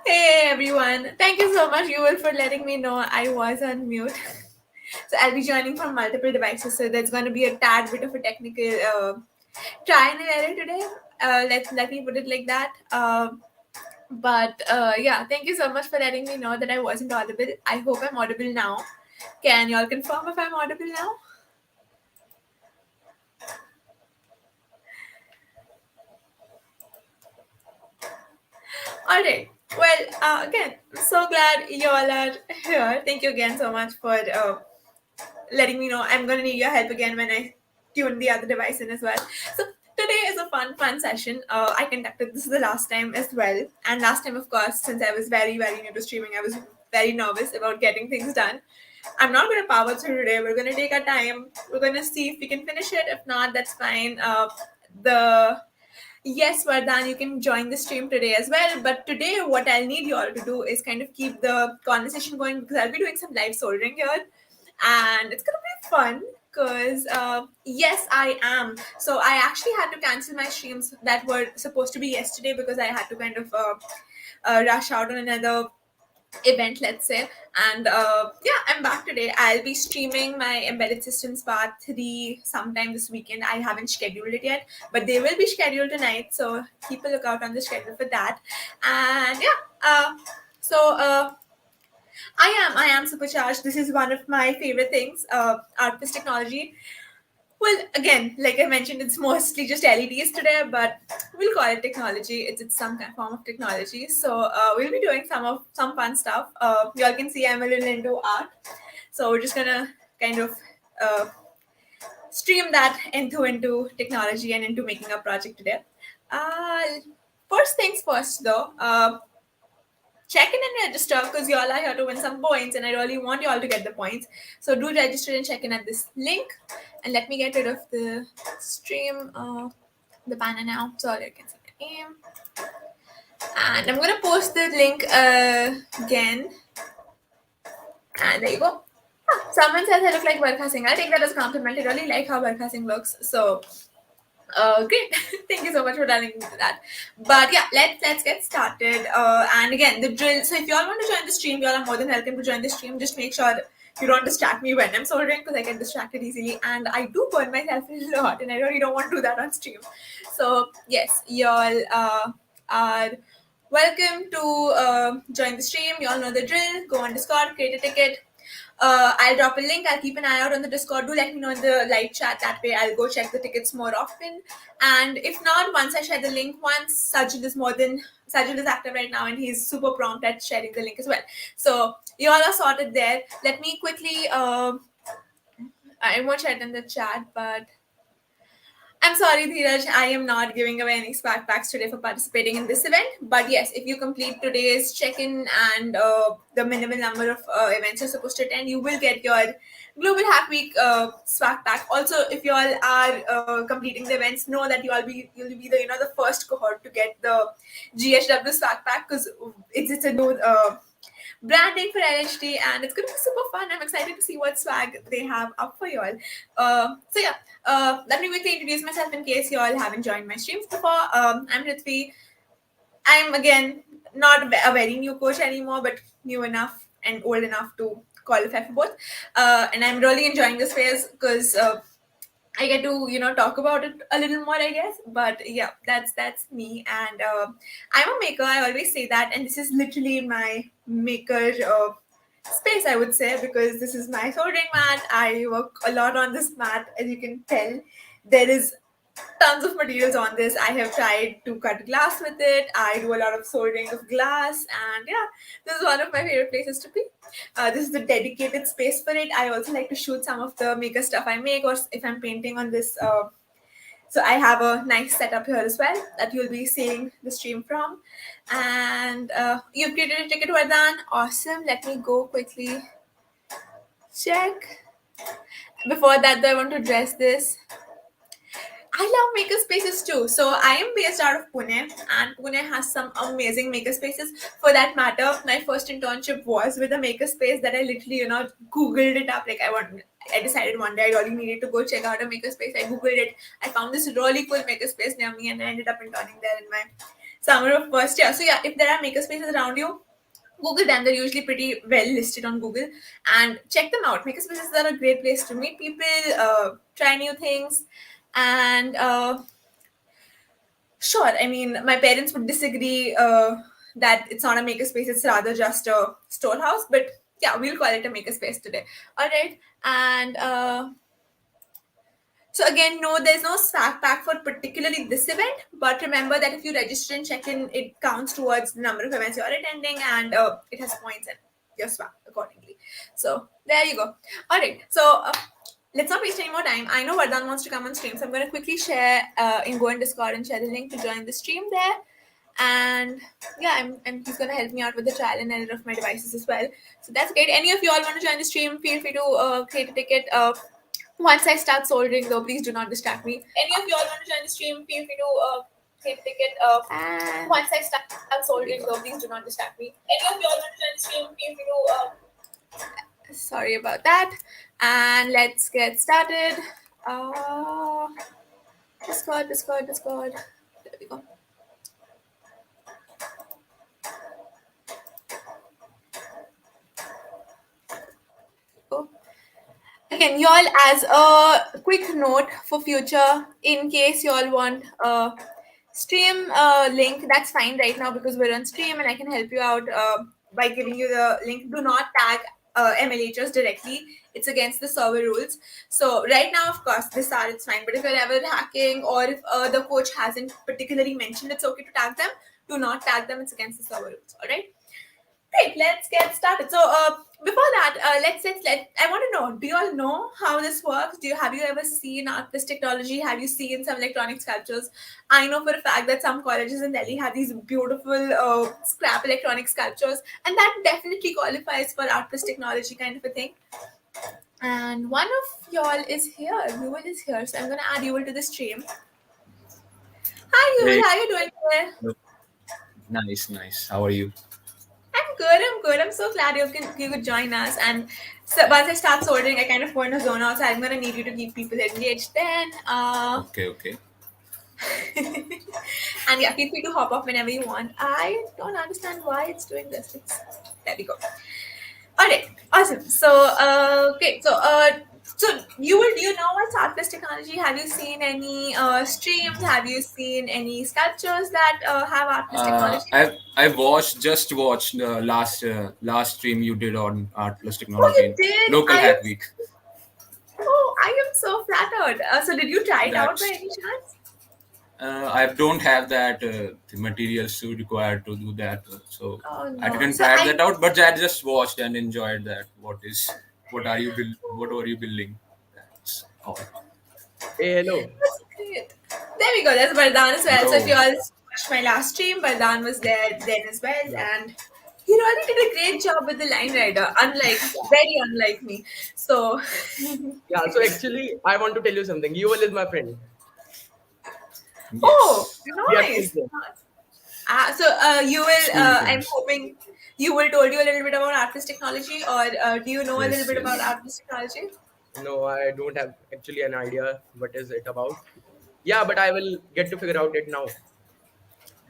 Hey everyone, thank you so much, Yuval, for letting me know I was on mute. So I'll be joining from multiple devices, so there's going to be a tad bit of a technical try and error today. Let me put it like that. But yeah, thank you so much for letting me know that I wasn't audible. I hope I'm audible now. Can y'all confirm if I'm audible now? All right. Well, again, I'm so glad you all are here. Thank you again so much for letting me know. I'm gonna need your help again when I tune the other device in as well. So today is a fun session. I conducted this is the last time as well, and last time, of course, since I was very new to streaming, I was very nervous about getting things done. I'm not gonna power through today. We're gonna take our time. We're gonna see if we can finish it. If not, that's fine. The Yes, Vardhan, you can join the stream today as well. But today, what I'll need you all to do is kind of keep the conversation going because I'll be doing some live soldering here, and it's gonna be fun. Because yes, I am. So I actually had to cancel my streams that were supposed to be yesterday because I had to kind of rush out on another event, let's say. And yeah, I'm back today. I'll be streaming my embedded systems part 3 sometime this weekend. I haven't scheduled it yet, but they will be scheduled tonight, so keep a lookout on the schedule for that. And yeah, so I am supercharged. This is one of my favorite things, art plus technology. Well, again, like I mentioned, it's mostly just LEDs today, but we'll call it technology. It's some kind of form of technology. So we'll be doing some fun stuff. You all can see I'm a little into art, so we're just gonna kind of uh, stream that into technology and into making a project today. Uh, First things first, though. Check in and register because you all are here to win some points, and I really want you all to get the points. So do register and check in at this link. And let me get rid of the stream, the banner now, so you can see the name. And I'm gonna post the link again. And there you go. Someone says I look like Barkha Singh. I'll take that as a compliment. I really like how Barkha Singh looks. So great. Thank you so much for telling me that. But yeah, let's get started. And again, the drill. So if you all want to join the stream, you all are more than welcome to join the stream. Just make sure you don't distract me when I'm soldering because I get distracted easily, and I do burn myself a lot, and I really don't want to do that on stream. So yes, you all are welcome to join the stream. You all know the drill. Go on Discord, create a ticket. I'll drop a link. I'll keep an eye out on the Discord. Do let me know in the live chat. That way, I'll go check the tickets more often. And if not, once I share the link, Sajid is active right now, and he's super prompt at sharing the link as well. So you all are sorted there. Let me quickly. I won't share it in the chat, but I'm sorry, Dheeraj, I am not giving away any swag packs today for participating in this event. But yes, if you complete today's check-in and the minimal number of events you're supposed to attend, you will get your Global Hack Week swag pack. Also, if you all are completing the events, know that you'll be the first cohort to get the GHW swag pack because it's a new branding for LHD, and it's going to be super fun. I'm excited to see what swag they have up for you all. So yeah, let me quickly introduce myself in case you all haven't joined my streams before. I'm Ritvi. I'm again not a very new coach anymore, but new enough and old enough to qualify for both. And I'm really enjoying this phase because I get to talk about it a little more, I guess. But yeah, that's me, and I'm a maker. I always say that, and this is literally my maker space, I would say, because this is my soldering mat. I work a lot on this mat, as you can tell. There is tons of materials on this. I have tried to cut glass with it. I do a lot of soldering of glass, and yeah, this is one of my favorite places to be. This is the dedicated space for it. I also like to shoot some of the maker stuff I make, or if I'm painting on this. So I have a nice setup here as well that you'll be seeing the stream from. And you've created a ticket, Vardhan. Awesome. Let me go quickly check. Before that, though, I want to address this. I love maker spaces too. So I am based out of Pune, and Pune has some amazing maker spaces. For that matter, my first internship was with a maker space that I literally, Googled it up. I decided one day I really needed to go check out a maker space. I Googled it. I found this really cool maker space near me, and I ended up interning there in my summer of first year. So yeah, if there are makerspaces around you, Google them. They're usually pretty well listed on Google, and check them out. Makerspaces are a great place to meet people, try new things, and sure. I mean, my parents would disagree that it's not a makerspace; it's rather just a storehouse. But yeah, we'll call it a makerspace today. All right, and so again, no, there's no swag pack for particularly this event, but remember that if you register and check in, it counts towards the number of events you're attending, and it has points and your swag accordingly. So there you go. All right, so let's not waste any more time. I know Vardhan wants to come on stream, so I'm going to quickly share in Go in Discord and share the link to join the stream there. And yeah, he's going to help me out with the trial and error of my devices as well. So that's great. Any of you all want to join the stream, feel free to create a ticket. Once I start soldering, though, please do not distract me. Any of you all want to join the stream, feel free to create a ticket. And once I start soldering, though, please do not distract me. Any of you all want to join the stream, feel free to. Sorry about that. And let's get started. Discord. There we go. Oh. Again, y'all, as a quick note for future, in case y'all want a stream link, that's fine right now because we're on stream and I can help you out by giving you the link. Do not tag MLHers directly. It's against the server rules. So right now, of course, this hour it's fine. But if you're ever hacking or if the coach hasn't particularly mentioned it's okay to tag them, do not tag them. It's against the server rules. All right. Great, let's get started. So, before that, I want to know: do you all know how this works? Have you ever seen art-based technology? Have you seen some electronic sculptures? I know for a fact that some colleges in Delhi have these beautiful scrap electronic sculptures, and that definitely qualifies for art-based technology kind of a thing. And one of y'all is here. Yuval is here, so I'm gonna add Yuval to the stream. Hi, Yuval. Hey, How are you doing today? look, nice. How are you? I'm good. I'm so glad you could join us. And so once I start soldering, I kind of go in a zone out. So I'm gonna need you to keep people engaged. Then, Okay. and yeah, feel free to hop off whenever you want. I don't understand why it's doing this. There we go. All right, awesome. So, okay, so do you know what's art plus technology? Have you seen any streams? Have you seen any sculptures that have art plus technology? I've just watched the last stream you did on Art Plus Oh, Technology you in did. Local Hack Week. I am so flattered. So, did you try it out by That's any chance? I don't have that the materials to required to do that, so Oh I no. didn't So try I. that out. But I just watched and enjoyed that. What are you building? That's all. Hey, hello. That's great. There we go. There's Vardhan as well. So if you Hello. all watched my last stream, Vardhan was there then as well, Yeah, and he really did a great job with the line rider. Very unlike me. So, yeah. So actually, I want to tell you something. Yuval is my friend. oh, Yes. We are friends. nice. You will. School I'm friends. hoping you will told you a little bit about artist technology, or do you know a little Yes. bit about Yes. artist technology? No, I don't have actually an idea what is it about. Yeah, but I will get to figure out it now.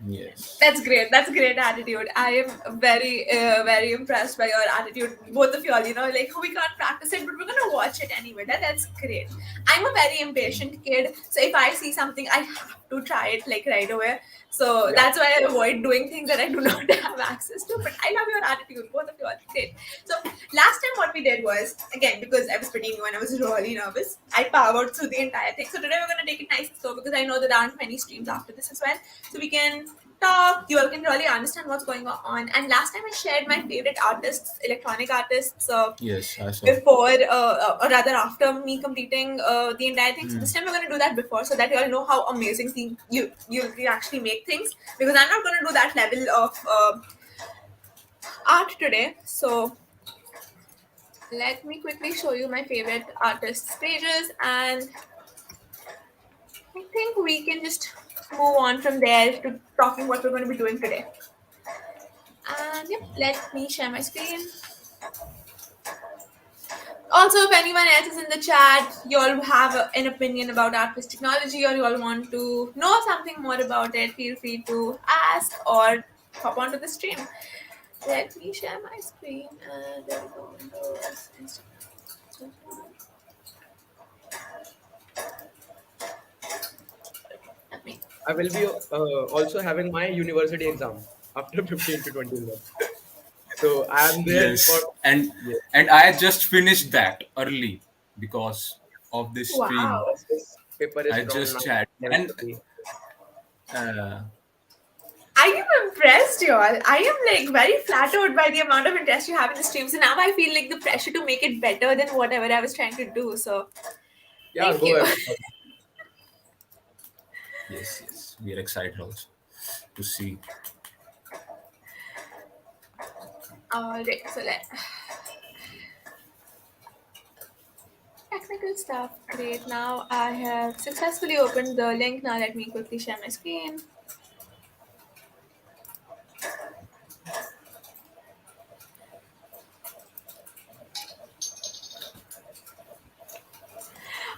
Yes. That's great. That's a great attitude. I am very impressed by your attitude, both of you all. Like we can't practice it, but we're gonna watch it anyway. That's great. I'm a very impatient kid, so if I see something, I have to try it like right away. So Yeah, that's why I avoid doing things that I do not have access to. But I love your attitude, both of you all. Great. So last time what we did was again because I was pretty new and I was really nervous. I powered through the entire thing. So today we're gonna take it nice and slow because I know there aren't many streams after this as well. So we can talk, you all can really understand what's going on. And last time I shared my favorite artists, electronic artists, Yes. I saw. before or rather after me completing the entire thing. So Hmm. this time we're going to do that before so that you all know how amazing you can actually make things because I'm not going to do that level of art today. So let me quickly show you my favorite artists pages and I think we can just move on from there to talking what we're going to be doing today. And yep, let me share my screen. Also, if anyone else is in the chat, you all have an opinion about art technology, or you all want to know something more about it, feel free to ask or hop onto the stream. Let me share my screen. There we go. Windows, Instagram. Let me. I will be also having my university exam after 15 to 20 minutes. So I am there for, Yes, and yeah, I just finished that early because of this stream. Wow. yes, this paper is I from just now chat and 10:30. uh, I am impressed, y'all. I am like very flattered by the amount of interest you have in the stream. So now I feel like the pressure to make it better than whatever I was trying to do. So Yeah, thank go you. ahead. yes, we are excited also to see. Alright, so let technical stuff. Great. Now I have successfully opened the link. Now let me quickly share my screen.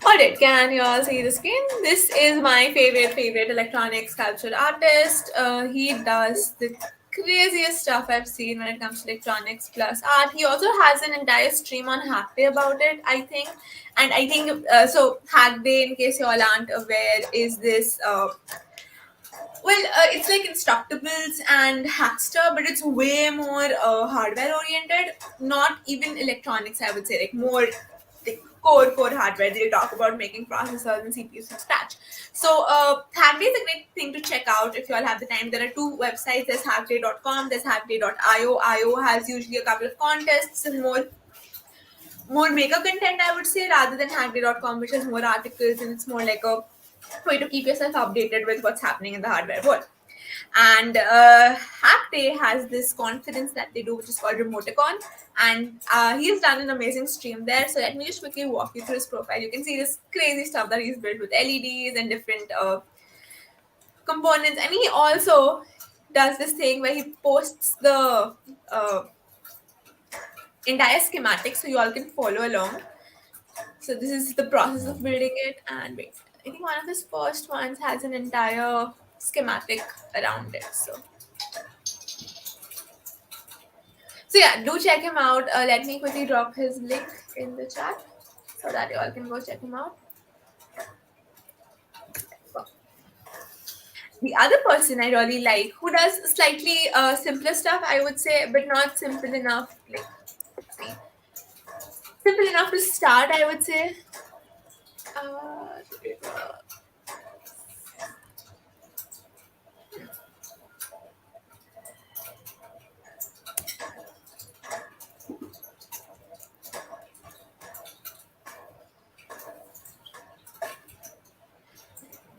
Alright, can you all see the screen? This is my favorite electronic sculpture artist. He does the craziest stuff I've seen when it comes to electronics plus art. He also has an entire stream on Hackday about it, I think. And I think so. Hackday, in case you all aren't aware, is this it's like Instructables and Hackster, but it's way more hardware oriented. Not even electronics, I would say, like more like core hardware. They talk about making processors and CPUs from scratch. So Hackday is a great thing to check out if you all have the time. There are two websites. There's hackday.com. There's hackday.io. IO has usually a couple of contests and more maker content, I would say, rather than hackday.com, which has more articles and it's more like a way to keep yourself updated with what's happening in the hardware world. And Hackday has this conference that they do, which is called Remoticon, and he's done an amazing stream there. So let me just quickly walk you through his profile. You can see this crazy stuff that he's built with LEDs and different components, and he also does this thing where he posts the uh, entire schematic so you all can follow along. So this is the process of building it, and wait, I think one of his first ones has an entire schematic around it. So yeah, do check him out. Let me quickly drop his link in the chat so that you all can go check him out. The other person I really like, who does slightly simpler stuff, I would say, but not simple enough, like see, simple enough to start, I would say. Uh,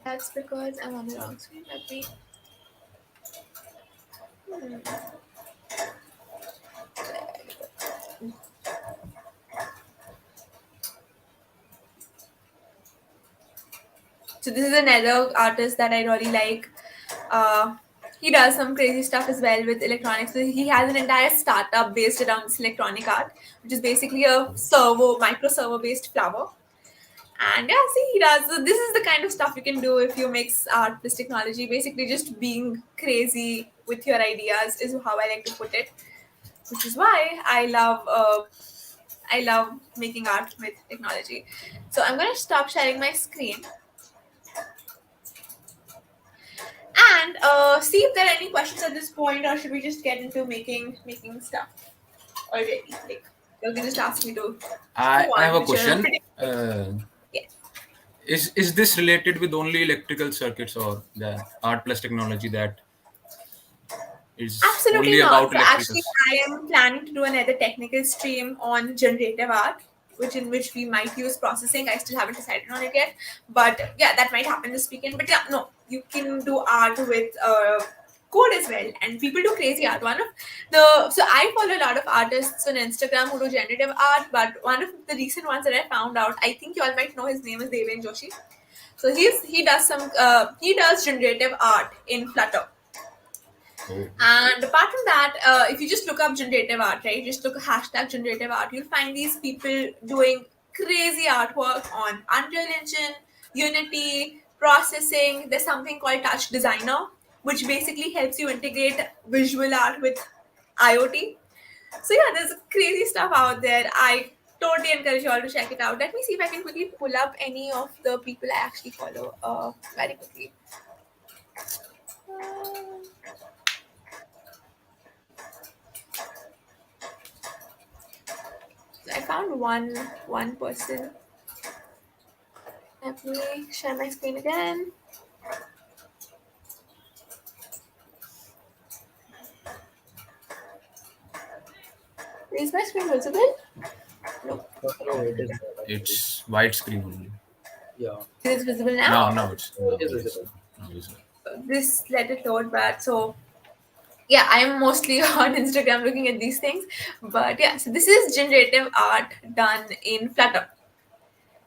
that's because I'm on the wrong screen. Let me. So this is another artist that I really like. He does some crazy stuff as well with electronics. So he has an entire startup based around this electronic art, which is basically a micro servo based flower. And yeah, see, he does. So this is the kind of stuff you can do if you mix art plus technology. Basically, just being crazy with your ideas is how I like to put it. Which is why I love making art with technology. So I'm gonna stop sharing my screen and see if there are any questions at this point, or should we just get into making stuff already? Like you can just ask me to go I have on, a which are question. pretty yes. Is this related with only electrical circuits or the art plus technology that is Absolutely only not. about So actually, electricals? I am planning to do another technical stream on generative art, which we might use processing. I still haven't decided on it yet, but yeah, that might happen this weekend. But yeah, no, you can do art with code as well, and people do crazy art. I follow a lot of artists on Instagram who do generative art, but one of the recent ones that I found out, I think you all might know his name is Deven Joshi. So he does generative art in Flutter. Oh, And apart from that, if you just look up generative art, right, just look hashtag generative art, you'll find these people doing crazy artwork on Unreal Engine, Unity, processing. There's something called Touch Designer, which basically helps you integrate visual art with IoT. So yeah, there's crazy stuff out there. I totally encourage you all to check it out. Let me see if I can quickly pull up any of the people I actually follow very quickly. Uh, I found one person. Let me share my screen again. Is my screen visible? No. No, it is not actually. it's widescreen only. Yeah, Is it visible now? Now it's it now is it is visible. now visible. This let it load back. So yeah, I'm mostly on Instagram looking at these things. But yeah, so this is generative art done in Flutter,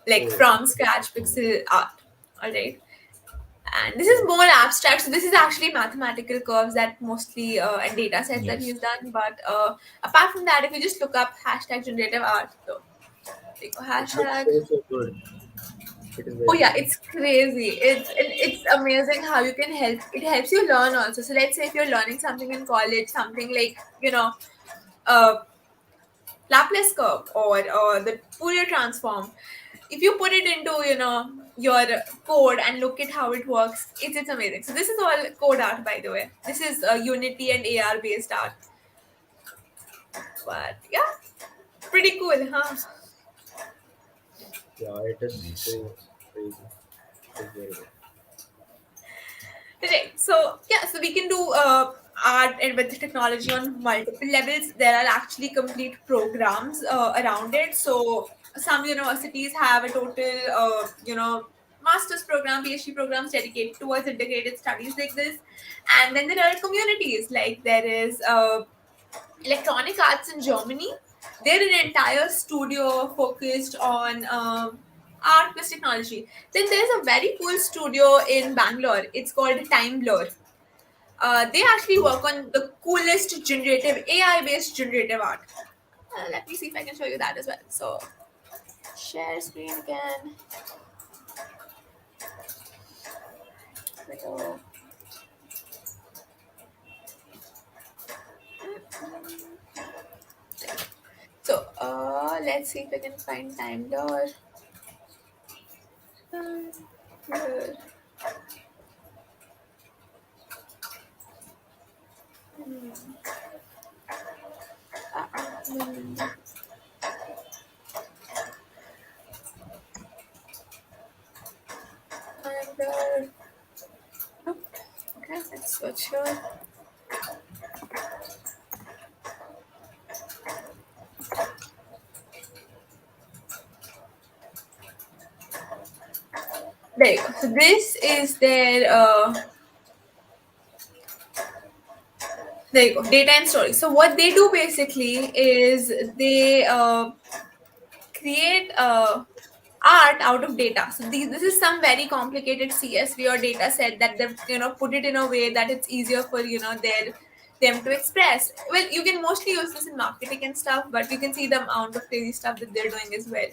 like Oh, from scratch Oh, pixel art. All right. And this is more abstract. So this is actually mathematical curves that mostly and data sets that yes. he's done. But apart from that, if you just look up hashtag generative art, so like it looks hashtag. so good. It is Oh very yeah, good. it's crazy. It's amazing how you can help. It helps you learn also. So let's say if you're learning something in college, something like uh, Laplace curve or the Fourier transform. If you put it into your code and look at how it works, it's amazing. So this is all code art, by the way. This is Unity and AR based art. But yeah, pretty cool, huh? Yeah, it is Nice. so crazy. It is very good. Right. So yeah, so we can do art and with technology on multiple levels. There are actually complete programs around it. So some universities have a total, master's program, PhD programs dedicated towards integrated studies like this. And then there are communities like there is Electronic Arts in Germany. They're an entire studio focused on art plus technology. Then there's a very cool studio in Bangalore. It's called Time Blur. They actually work on the coolest generative AI based generative art. Let me see if I can show you that as well. So share screen again. So, let's see if I can find Time Blur. Time Blur. Hmm. Hmm. Time Blur. Oh, okay, let's switch here. There you go. So this is their there you go, data and storage. So what they do basically is they create art out of data. So this is some very complicated CSV or data set that they've put it in a way that it's easier for them to express. Well, you can mostly use this in marketing and stuff, but you can see the amount of crazy stuff that they're doing as well.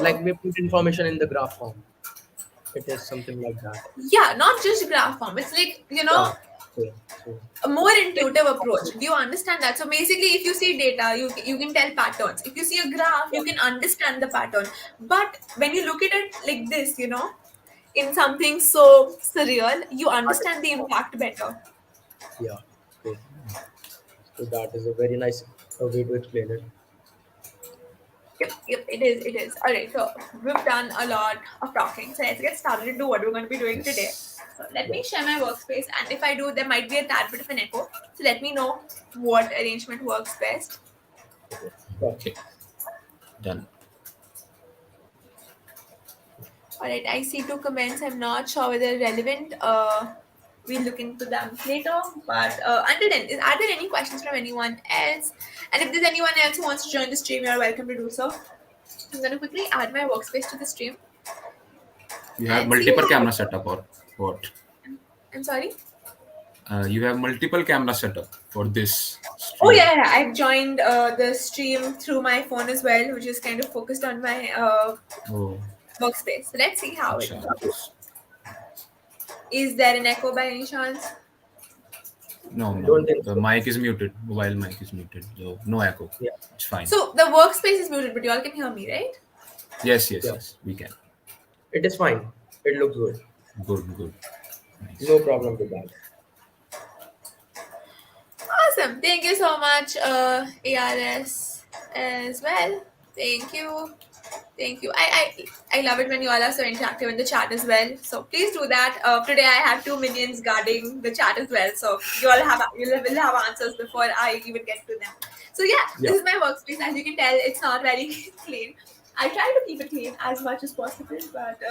Like So we put information in the graph form. It is something like that. yeah, not just graph form. It's like Yeah. Same. Same. a more intuitive approach. Do you understand that? So basically, if you see data, you can tell patterns. If you see a graph, Yeah. you can understand the pattern. But when you look at it like this, in something so surreal, you understand the impact better. Yeah. True. So that is a very nice way to explain it. Yep, it is. It is. All right, so we've done a lot of talking. So let's get started into what we're going to be doing today. Yes. So let Yeah. me share my workspace, and if I do, there might be a tad bit of an echo. So let me know what arrangement works best. Okay. Yeah. Okay. Done. All right, I see two comments. I'm not sure whether relevant. We'll look into them later. But until then, are there any questions from anyone else? And if there's anyone else who wants to join the stream, you're welcome to do so. I'm going to quickly add my workspace to the stream You have and see multiple how it camera works. setup or what? I'm sorry. You have multiple camera setup for this Oh stream. yeah, yeah, I've joined the stream through my phone as well, which is kind of focused on my Oh, workspace. So let's see how it acha. goes. Is there an echo by any chance? No, I no, don't no. think The so. mic is muted. Mobile mic is muted. So no echo. Yeah, It's fine. So the workspace is muted, but you all can hear me, right? Yes, yes, yeah. yes. We can. It is fine. It looks good. Good, good. Nice. No problem with that. Awesome. Thank you so much, ARS as well. Thank you. Thank you. I love it when you all are so interactive in the chat as well. So please do that. Today I have two minions guarding the chat as well. So you will have answers before I even get to them. So yeah, Yeah. this is my workspace. As you can tell, it's not very clean. I try to keep it clean as much as possible, but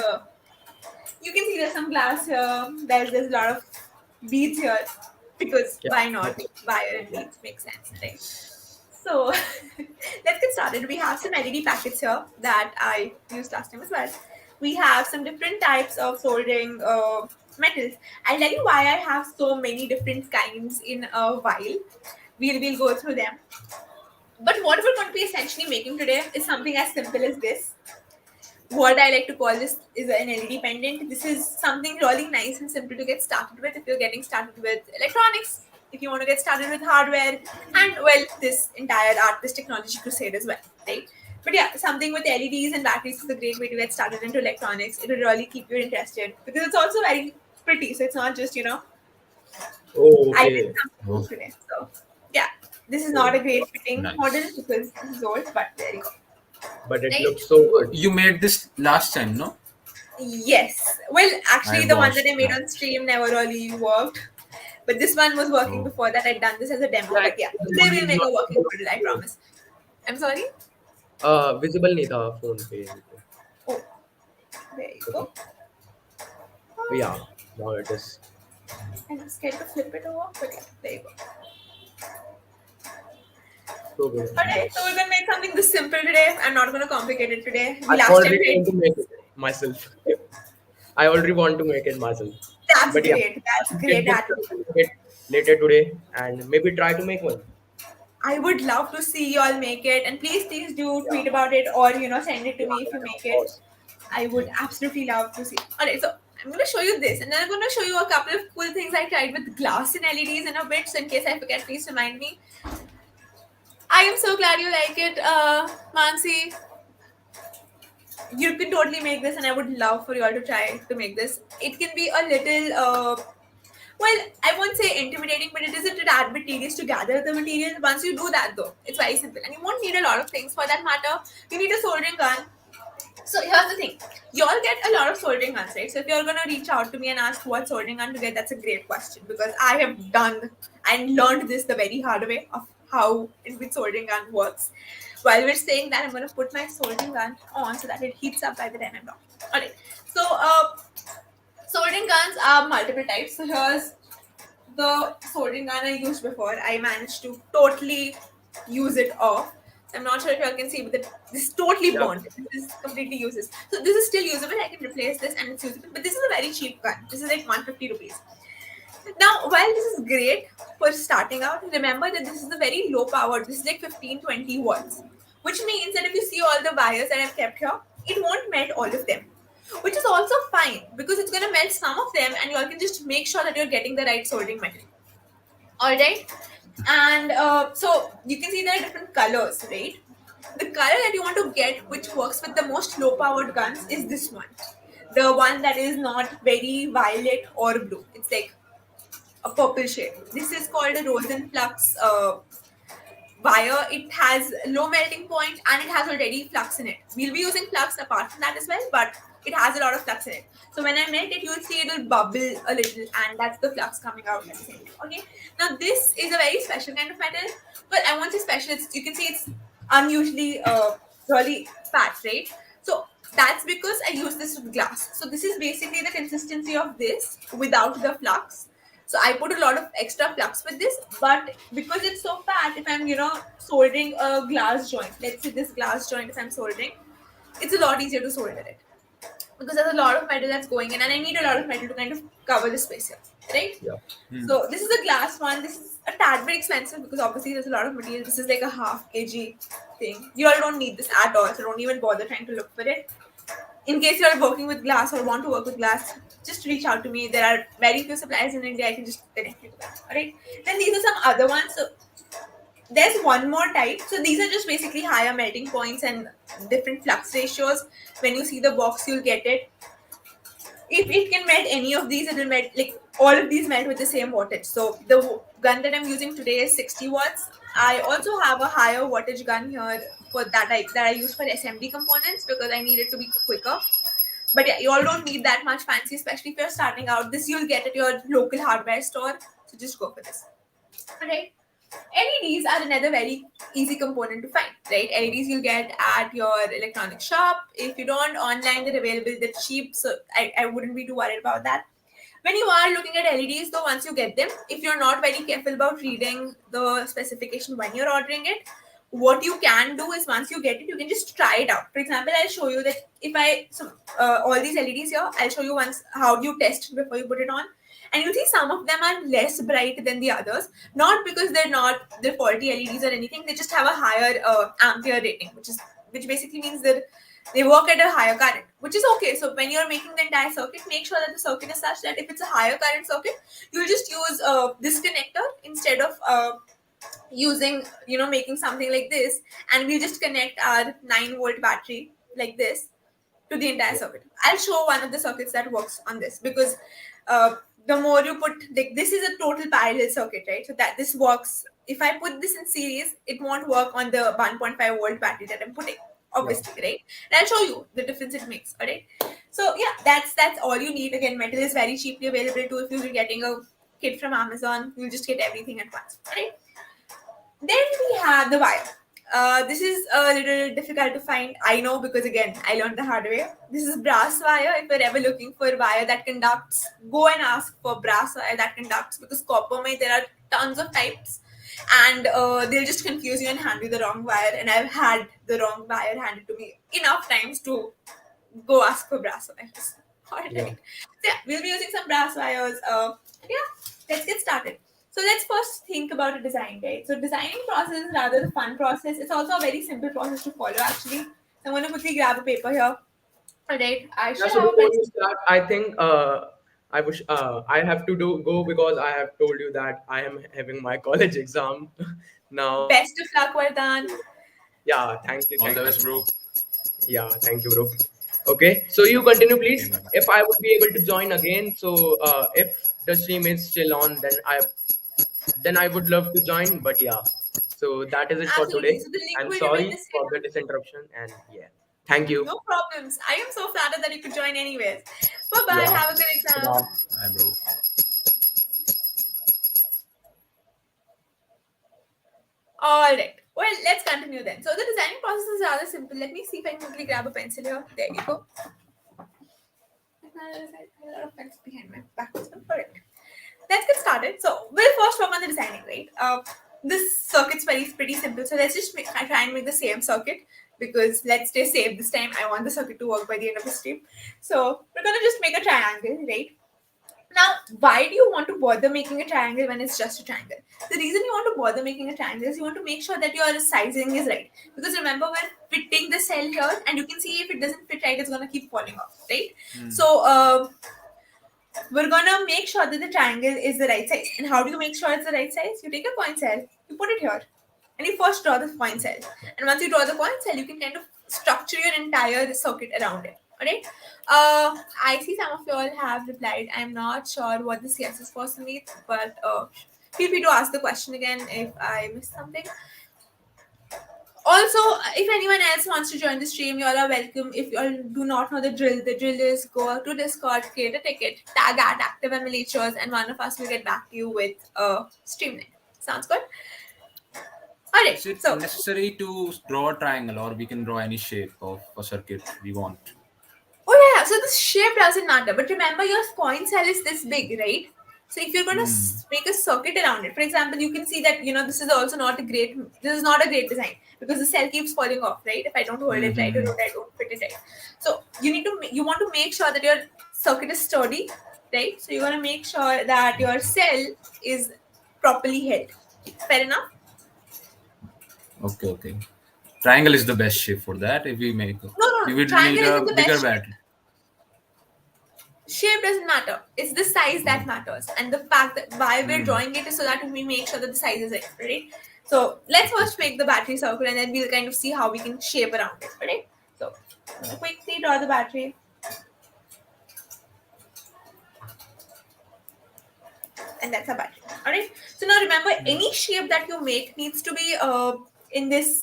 you can see there's some glass here. There's a lot of beads here because Yeah. why not? Okay. Wire and Yeah. beads make sense, right? So let's get started. We have some LED packets here that I used last time as well. We have some different types of soldering metals. I'll tell you why I have so many different kinds in a while. We'll go through them. But what we're going to be essentially making today is something as simple as this. What I like to call this is an LED pendant. This is something really nice and simple to get started with if you're getting started with electronics, if you want to get started with hardware, and well, this entire this technology crusade as well, right? But yeah, something with LEDs and batteries is a great way to get started into electronics. It will really keep you interested because it's also very pretty. So it's not just, Oh, I did okay. something Oh, today. So yeah, this is not Oh, a great fitting model nice. because this is old, but there you go. but it Right? looks so good. You made this last time, no? Yes. Well, I actually, the one that watched I made that. on stream never really worked. But this one was working Oh, before that. I'd done this as a demo. Yeah, But yeah, actually, today mine we'll is make not a working visible. model, I promise. I'm sorry? Visible नहीं था phone पे इनको. Oh, there you Okay. go. Yeah. Now it is. I'm scared to flip it over. But yeah, there you go. So good. Alright, so we're going to make something this simple today. I'm not going to complicate it today. We I last time already did. want to make it myself. I already want to make it myself. That's But yeah, great. That's we can great attitude. discuss it later today and maybe try to make one. I would love to see you all make it. And please do Yeah. tweet about it or, send it to Yeah, me if you yeah, make of it. course. I would absolutely love to see. Alright, so I'm going to show you this, and then I'm going to show you a couple of cool things I tried with glass and LEDs in a bit. So in case I forget, please remind me. I am so glad you like it, Mansi. You can totally make this, and I would love for you all to try to make this. It can be a little, well, I won't say intimidating, but it is a tad bit tedious to gather the material. Once you do that, though, it's very simple, and you won't need a lot of things for that matter. You need a soldering gun. So here's the thing. You all get a lot of soldering guns, right? So if you're gonna reach out to me and ask what soldering gun to get, that's a great question because I have done and learned this the very hard way of how which soldering gun works. While we're saying that, I'm gonna put my soldering gun on so that it heats up by the time I'm done. Alright. So soldering guns are multiple types. So here's the soldering gun I used before. I managed to totally use it off. I'm not sure if you all can see, but this is totally Yeah. burnt. This is completely useless. So this is still usable. I can replace this and it's usable. But this is a very cheap gun. This is like 150 rupees. Now, while this is great for starting out, remember that this is a very low powered. This is like 15-20 watts, which means that if you see all the wires that I've kept here, it won't melt all of them, which is also fine because it's going to melt some of them and you all can just make sure that you're getting the right soldering metal. All right. And so you can see there are different colors, right? The color that you want to get, which works with the most low powered guns, is this one. The one that is not very violet or blue. It's like a purple shade. This is called a Rosen Flux wire. It has low melting point and it has already flux in it. We'll be using flux apart from that as well, but it has a lot of flux in it. So when I melt it, you'll see it will bubble a little, and that's the flux coming out at the same time. Okay. Now this is a very special kind of metal, but I want to say special. You can see it's unusually really fat, right? So that's because I use this with glass. So this is basically the consistency of this without the flux. So I put a lot of extra flux with this, but because it's so fat, if I'm soldering a glass joint, let's say this glass joint, if I'm soldering, it's a lot easier to solder it. because there's a lot of metal that's going in, and I need a lot of metal to kind of cover the space here, right? Yeah. So this is a glass one. This is a tad bit expensive because obviously there's a lot of material. This is like a half kg thing. You all don't need this at all, so don't even bother trying to look for it. In case you're working with glass or want to work with glass, just reach out to me. There are very few suppliers in India. I can just connect you to that. Alright. Then these are some other ones. So there's one more type. So these are just basically higher melting points and different flux ratios. When you see the box, you'll get it. If it can melt any of these, it will melt like all of these melt with the same wattage. So the gun that I'm using today is 60 watts. I also have a higher wattage gun here for that I use for SMD components because I need it to be quicker. But yeah, you all don't need that much fancy, especially if you're starting out. This you'll get at your local hardware store. So just go for this. Alright. LEDs are another very easy component to find, right? LEDs you'll get at your electronic shop. If you don't, online they're available, they're cheap, so I wouldn't be too worried about that. When you are looking at LEDs, though, once you get them, if you're not very careful about reading the specification when you're ordering it, what you can do is once you get it, you can just try it out. For example, I'll show you that if all these LEDs here, I'll show you once how you test it before you put it on, and you see some of them are less bright than the others, not because they're faulty LEDs or anything. They just have a higher ampere rating, which basically means that they work at a higher current, which is okay. So when you're making the entire circuit, make sure that the circuit is such that if it's a higher current circuit, you'll just use this connector instead of using, making something like this, and we'll just connect our 9-volt battery like this to the entire circuit. I'll show one of the circuits that works on this because the more you put, like, this is a total parallel circuit, right? So that this works. If I put this in series, it won't work on the 1.5-volt battery that I'm putting, Yeah. obviously, right? And I'll show you the difference it makes. All right. So yeah, that's all you need. Again, metal is very cheaply available too. If you're getting a kit from Amazon, you'll just get everything at once. All right. Then we have the wire. This is a little difficult to find. I know because again, I learned the hard way. This is brass wire. If you're ever looking for wire that conducts, go and ask for brass wire that conducts because copper may there are tons of types, and they'll just confuse you and hand you the wrong wire. And I've had the wrong wire handed to me enough times to go ask for brass wires. All right. Yeah. So yeah, we'll be using some brass wires. Yeah, let's get started. So let's first think about a design, right? So designing process is rather the fun process. It's also a very simple process to follow, actually. So I'm going to quickly grab a paper here. All right, I Yeah. should So have a before you pencil. start, I think I have to do go because I have told you that I am having my college exam now. Best of luck, well done. Yeah. Thank you. All the Thank you. best, bro. Yeah. Thank you, bro. Okay. So you continue, Okay, please. bye bye. If I would be able to join again, so if the stream is still on, then I would love to join. But yeah. So that is it for Absolutely. today. So the link I'm will remain the sorry for the same. disinterruption and yeah. Thank you. No problems. I am so flattered that you could join anyways. Bye bye. Yeah. Have a good exam. Bye. Bye, bro. All right. Well, let's continue then. So the designing process is rather simple. Let me see if I can quickly grab a pencil here. There you go. I have a lot of pencils behind my back. All right. Let's get started. So we'll first work on the designing, right? This circuit's pretty simple. So let's just try and make the same circuit because let's stay safe this time. I want the circuit to work by the end of the stream. So we're gonna just make a triangle, right? Now, why do you want to bother making a triangle when it's just a triangle? The reason you want to bother making a triangle is you want to make sure that your sizing is right. Because remember, we're fitting the cell here, and you can see if it doesn't fit right, it's gonna keep falling off, right? So we're gonna make sure that the triangle is the right size. And how do you make sure it's the right size? You take a point cell, you put it here, and you first draw the point cell. And once you draw the point cell, you can kind of structure your entire circuit around it. Alright. I see some of you all have replied. I'm not sure what the CS is for, Sunit, but feel free to ask the question again if I missed something. Also, if anyone else wants to join the stream, you all are welcome. If you all do not know the drill is go to Discord, create a ticket, tag at Active MLHers, and one of us will get back to you with a stream link. Sounds good? Alright, Is it so necessary to draw a triangle, or we can draw any shape of a circuit we want? oh yeah, so the shape doesn't matter. But remember, your point cell is this big, right? So if you're gonna make a circuit around it. For example, you can see that this is also not a great. This is not a great design because the cell keeps falling off, right? If I don't hold it right or Mm-hmm. I don't fit it right. So you want to make sure that your circuit is sturdy, right? So you want to make sure that your Okay. cell is properly held. Fair enough. Okay. Okay. Triangle is the best shape for that. If we make, No, no, we no. will Triangle need a isn't the bigger best shape. battery. Shape doesn't matter. It's the size that matters, and the fact that why we're Hmm. drawing it is so that we make sure that the size is right. So let's Okay. first make the battery circle, and then we'll kind of see how we can shape around it. Right. So I'm gonna quickly draw the battery, and that's a battery. All right. So now remember, any shape that you make needs to be in this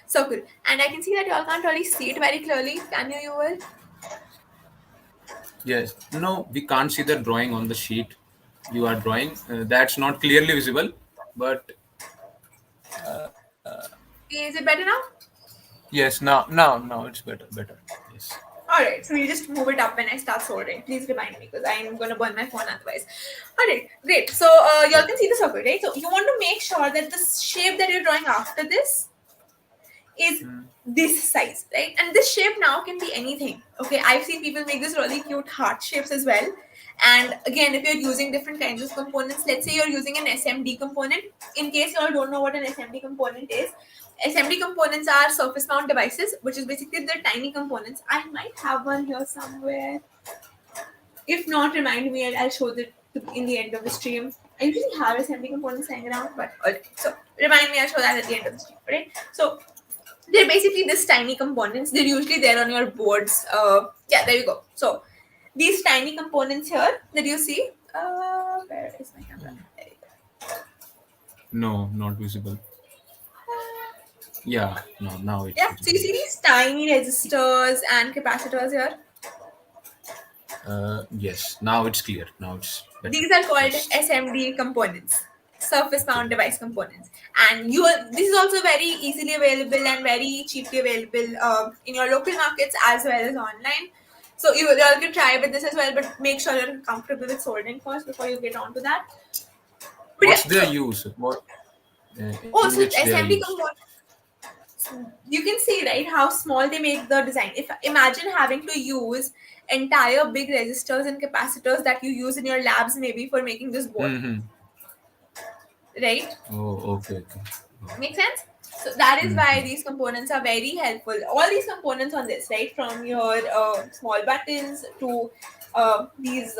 circle, and I can see that y'all can't really see it very clearly. Can you? You will. Yes. No, we can't see the drawing on the sheet you are drawing. That's not clearly visible, but Is it better now? yes. Now it's better. Better. Yes. Alright, so we'll just move it up when I start soldering. Please remind me because I'm gonna burn my phone otherwise. Alright, great. So y'all can see the circle, right? So you want to make sure that the shape that you're drawing after this is this size, right? And this shape now can be anything. Okay, I've seen people make this really cute heart shapes as well. And again, if you're using different kinds of components, let's say you're using an SMD component. In case you all don't know what an SMD component is, SMD components are surface mount devices, which is basically the tiny components. I might have one here somewhere. If not, remind me and I'll show it in the end of the stream. I usually have assembly components hanging around, but so remind me, I'll show that at the end of the stream, right? So they're basically this tiny components. They're usually there on your boards. Yeah, there you go. So these tiny components here that you see. Where is my camera? There you go. No, not visible. Yeah. No. Now it's Yeah, so you visible. see Yes. these tiny resistors and capacitors here. Yes. Now it's clear. Now it's better. These are called Yes. SMD components, surface Okay. mount device components. And this is also very easily available and very cheaply available in your local markets as well as online. So you all can try with this as well, but make sure you're comfortable with soldering first before you get onto that. But yeah, What's their so use? What in also which they are SMD used? components, you can see right how small they make the design. If imagine having to use entire big resistors and capacitors that you use in your labs maybe for making this board, Mm-hmm. right? Oh, okay, okay. Oh. Make sense? So that is why Mm-hmm. these components are very helpful. All these components on this, right, from your small buttons to these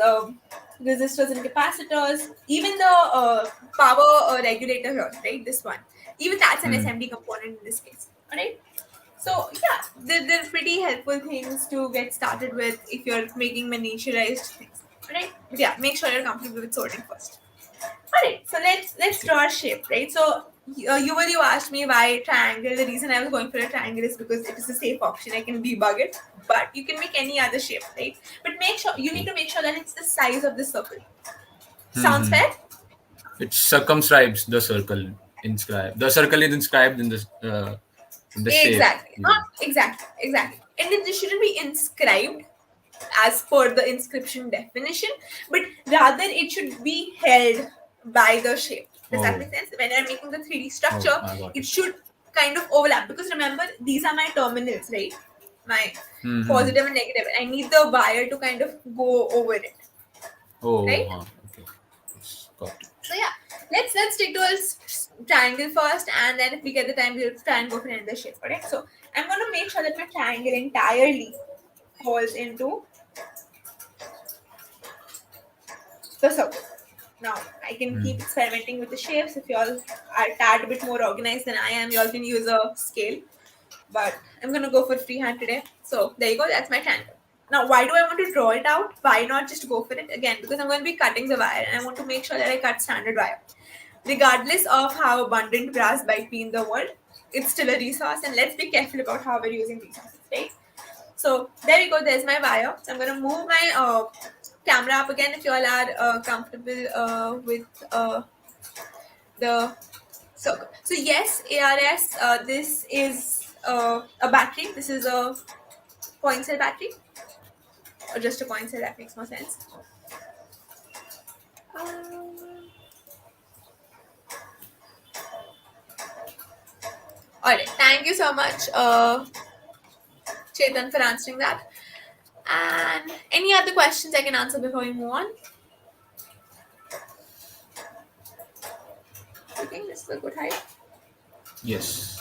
resistors and capacitors, even the power regulator here, right, this one, even that's an Hmm. SMD component in this case, all right? So yeah, they're pretty helpful things to get started with if you're making miniaturized things, all right? But yeah, make sure you're comfortable with sorting first. Alright, so let's Okay. draw a shape, right? So you asked me why triangle. The reason I was going for a triangle is because it is a safe option. I can debug it, but you can make any other shape, right? But make sure you need Okay. to make sure that it's the size of the circle. Sounds Mm-hmm. fair? It circumscribes the circle. Inscribed. The circle is inscribed in the shape. Exactly. Not exactly. And it shouldn't be inscribed as per the inscription definition, but rather it should be held by the shape. Does that Oh, make sense? When I'm making the 3D oh, structure, I got it it. should kind of overlap because remember, these are my terminals, right? My Mm-hmm. positive and negative. I need the wire to kind of go over it, Oh, right? okay. Yes, got it. So yeah, let's stick to a triangle first, and then if we get the time, we'll try and go for another shape. Alright. So I'm gonna make sure that my triangle entirely falls into the circle. Now I can Mm. keep experimenting with the shapes. If y'all are a tad bit more organized than I am, y'all can use a scale. But I'm gonna go for freehand today. So there you go, that's my triangle. Now why do I want to draw it out? Why not just go for it? Again, because I'm gonna be cutting the wire and I want to make sure that I cut standard wire. Regardless of how abundant brass might be in the world, it's still a resource and let's be careful about how we're using resources, right? So there you go, there's my wire. So I'm gonna move my camera up again if you all are comfortable with the circle. So yes, ARS, this is a battery. This is a coin cell battery, or just a coin cell. That makes more sense. All right. Thank you so much, Chetan, for answering that. And any other questions I can answer before we move on? Okay, this is a good height. Yes,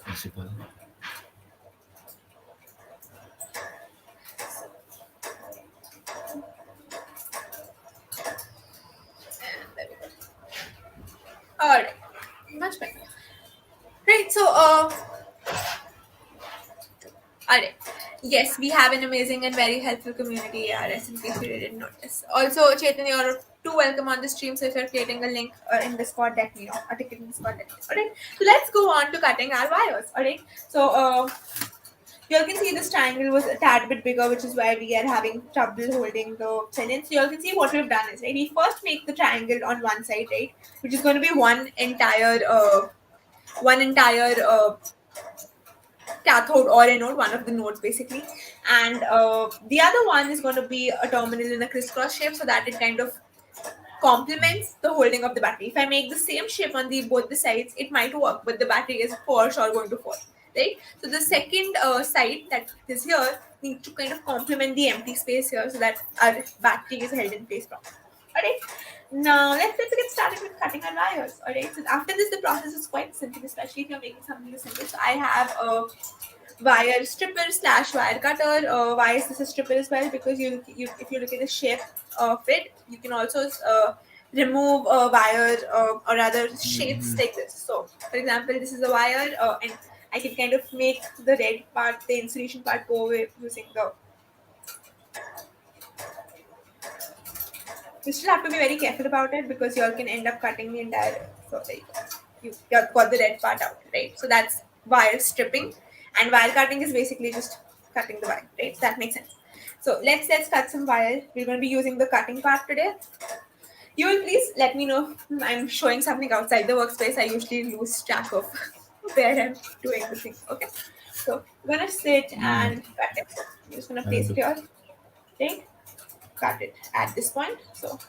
possible. And there we go. All right. Much better. Great. So, all right. Yes, we have an amazing and very helpful community ARS in case you didn't notice. Also, Chetan, you're too welcome on the stream. So if you're creating a link in Discord, let me know. A ticket in Discord, let me know. All right. So let's go on to cutting our wires. All right. So you all can see this triangle was a tad bit bigger, which is why we are having trouble holding the sentence. So you all can see what we've done is, right, we first make the triangle on one side, right, which is going to be one entire cathode or anode, one of the nodes basically, and the other one is going to be a terminal in a crisscross shape so that it kind of complements the holding of the battery. If I make the same shape on the both the sides, it might work, but the battery is for sure going to fall, right? So the second side that is here needs to kind of complement the empty space here so that our battery is held in place properly. Alright. Now let's get started with cutting our wires. Alright. So after this, the process is quite simple, especially if you're making something simple. So I have a wire stripper slash wire cutter. Why is this a stripper as well? Because you if you look at the shape of it, you can also remove a wire or rather shapes like this. So for example, this is a wire and I can kind of make the red part, the insulation part, go away using the. You still have to be very careful about it because you all can end up cutting the entire. So there you go. You got the red part out, right? So that's wire stripping, and wire cutting is basically just cutting the wire, right? So that makes sense. So let's cut some wire. We're going to be using the cutting part today. You will please let me know if I'm showing something outside the workspace. I usually lose track of where I'm doing the thing. Okay, so I'm gonna sit and cut it. I'm just gonna place it here, right? Cut it at this point. So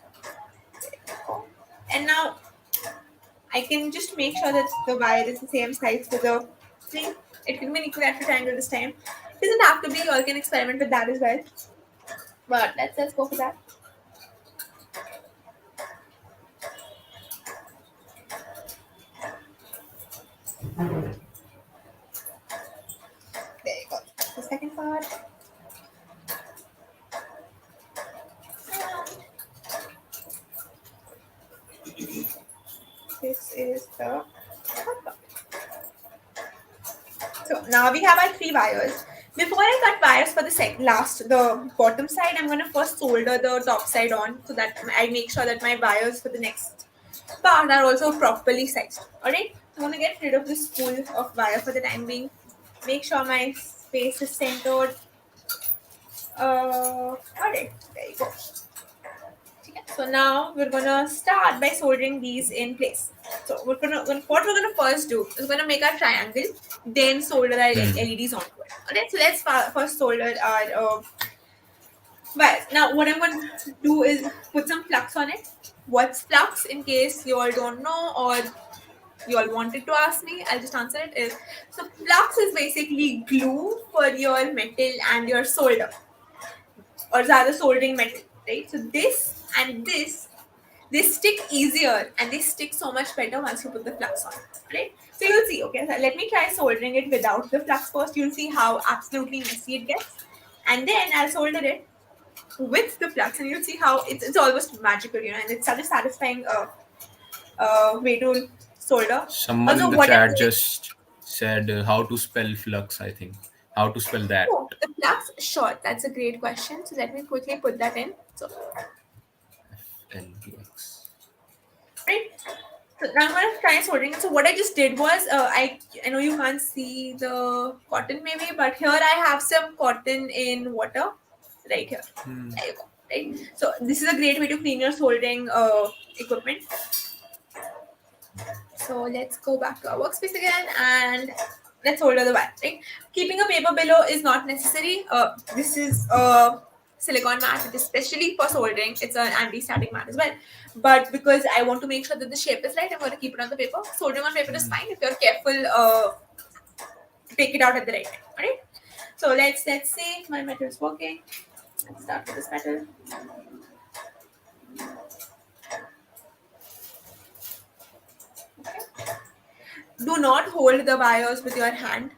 there you go. And now I can just make sure that the wire is the same size for the thing. It can be an equilateral triangle this time. It doesn't have to be. You all can experiment with that as well. But let's go for that. There you go. That's the second part. This is the third part. So now we have our three wires. Before I cut wires for the bottom side, I'm gonna first solder the top side on so that I make sure that my wires for the next part are also properly sized. Alright, I'm gonna get rid of this spool of wire for the time being. Make sure my space is centered. Alright, there you go. Okay, so now we're gonna start by soldering these in place. So what we're gonna first do is we're gonna make our triangle, then solder our LEDs onto it. Alright, so let's first solder our wires. Now what I'm going to do is put some flux on it. What's flux? In case you all don't know or you all wanted to ask me, I'll just answer it. Is so flux is basically glue for your metal and your solder, or rather soldering metal, right? So this and this, they stick easier and they stick so much better once you put the flux on, right? So you'll see. Okay, so let me try soldering it without the flux first. You'll see how absolutely messy it gets, and then I'll solder it with the flux, and you'll see how it's almost magical, and it's such a satisfying way to solder. Someone in Also, the whatever. chat just said how to spell flux, I think. How to spell that? Oh, the flux, sure, that's a great question. So let me quickly put that in. So, LBX. right. So now I'm gonna try soldering it. So what I just did was, I know you can't see the cotton maybe, but here I have some cotton in water, right here. There you go. Right. So this is a great way to clean your soldering equipment. So let's go back to our workspace again and let's solder the wire, right? Keeping a paper below is not necessary. This is a silicone mat, it is especially for soldering. It's an anti-static mat as well. But because I want to make sure that the shape is right, I'm going to keep it on the paper. Soldering on paper is fine if you're careful take it out at the right time. Alright. So let's see if my metal is working. Let's start with this metal. Do not hold the wires with your hand.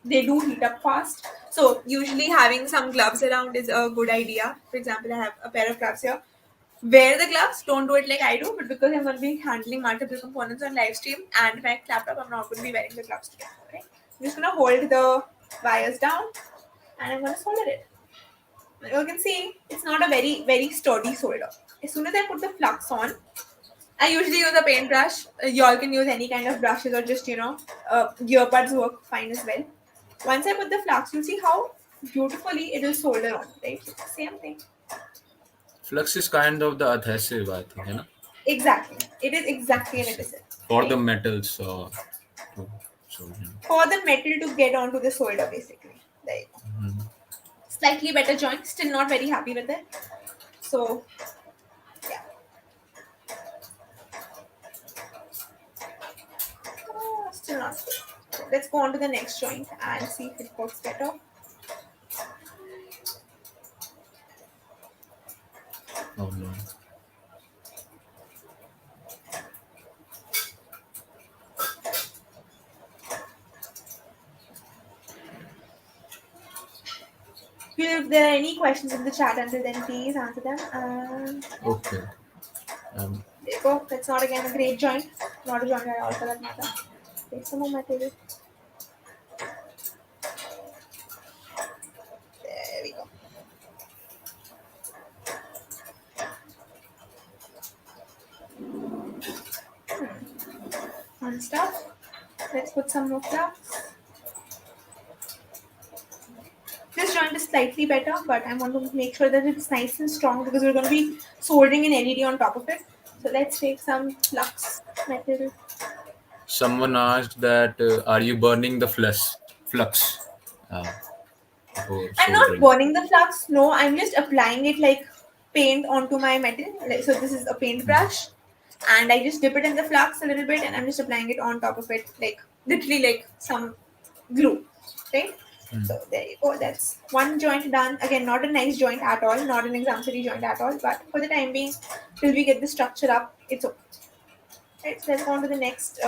They do heat up fast. So usually having some gloves around is a good idea. For example, I have a pair of gloves here. Wear the gloves. Don't do it like I do, but because I'm going to be handling multiple components on live stream and my laptop, I'm not going to be wearing the gloves together. Right? I'm just going to hold the wires down and I'm going to solder it. You can see it's not a very sturdy solder. As soon as I put the flux on, I usually use a paintbrush. Y'all can use any kind of brushes or just earbuds work fine as well. Once I put the flux, you'll see how beautifully it will solder on. Right, same thing. Flux is kind of the adhesive, I think, you know, Exactly, it is exactly an adhesive. for the Right? metals. To, so, For the metal to get onto the solder, basically. There you go. Slightly better joint. Still not very happy with it. So yeah. Still not good. So let's go on to the next joint and see if it works better. oh no. If there are any questions in the chat until then, please answer them. Okay. There you go. That's not again a great joint. Not a joint at all for that matter. Take some more material. There we go. Fun stuff. Let's put some more flux. This joint is slightly better, but I want to make sure that it's nice and strong because we're going to be soldering an LED on top of it. So let's take some flux metal. Someone asked that are you burning the flux before I'm not soldering? burning the flux. No, I'm just applying it like paint onto my metal. So this is a paintbrush, and I just dip it in the flux a little bit, and I'm just applying it on top of it, like literally like some glue, right? So there you go. That's one joint done. Again, not a nice joint at all, not an exemplary joint at all. But for the time being, till we get the structure up, it's okay. Right. So let's go on to the next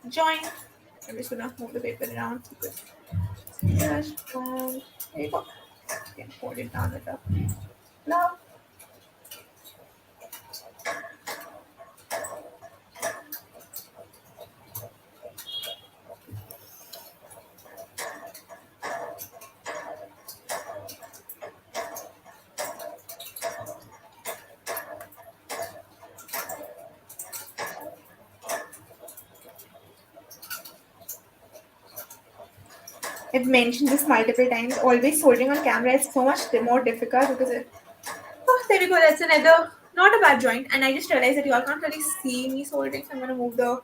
joint. I'm just gonna move the paper around because brush and there you go. You can hold it down with a glove. I've mentioned this multiple times. Always soldering on camera is so much more difficult because oh, there we go. That's another not a bad joint. And I just realized that you all can't really see me soldering, so I'm gonna move the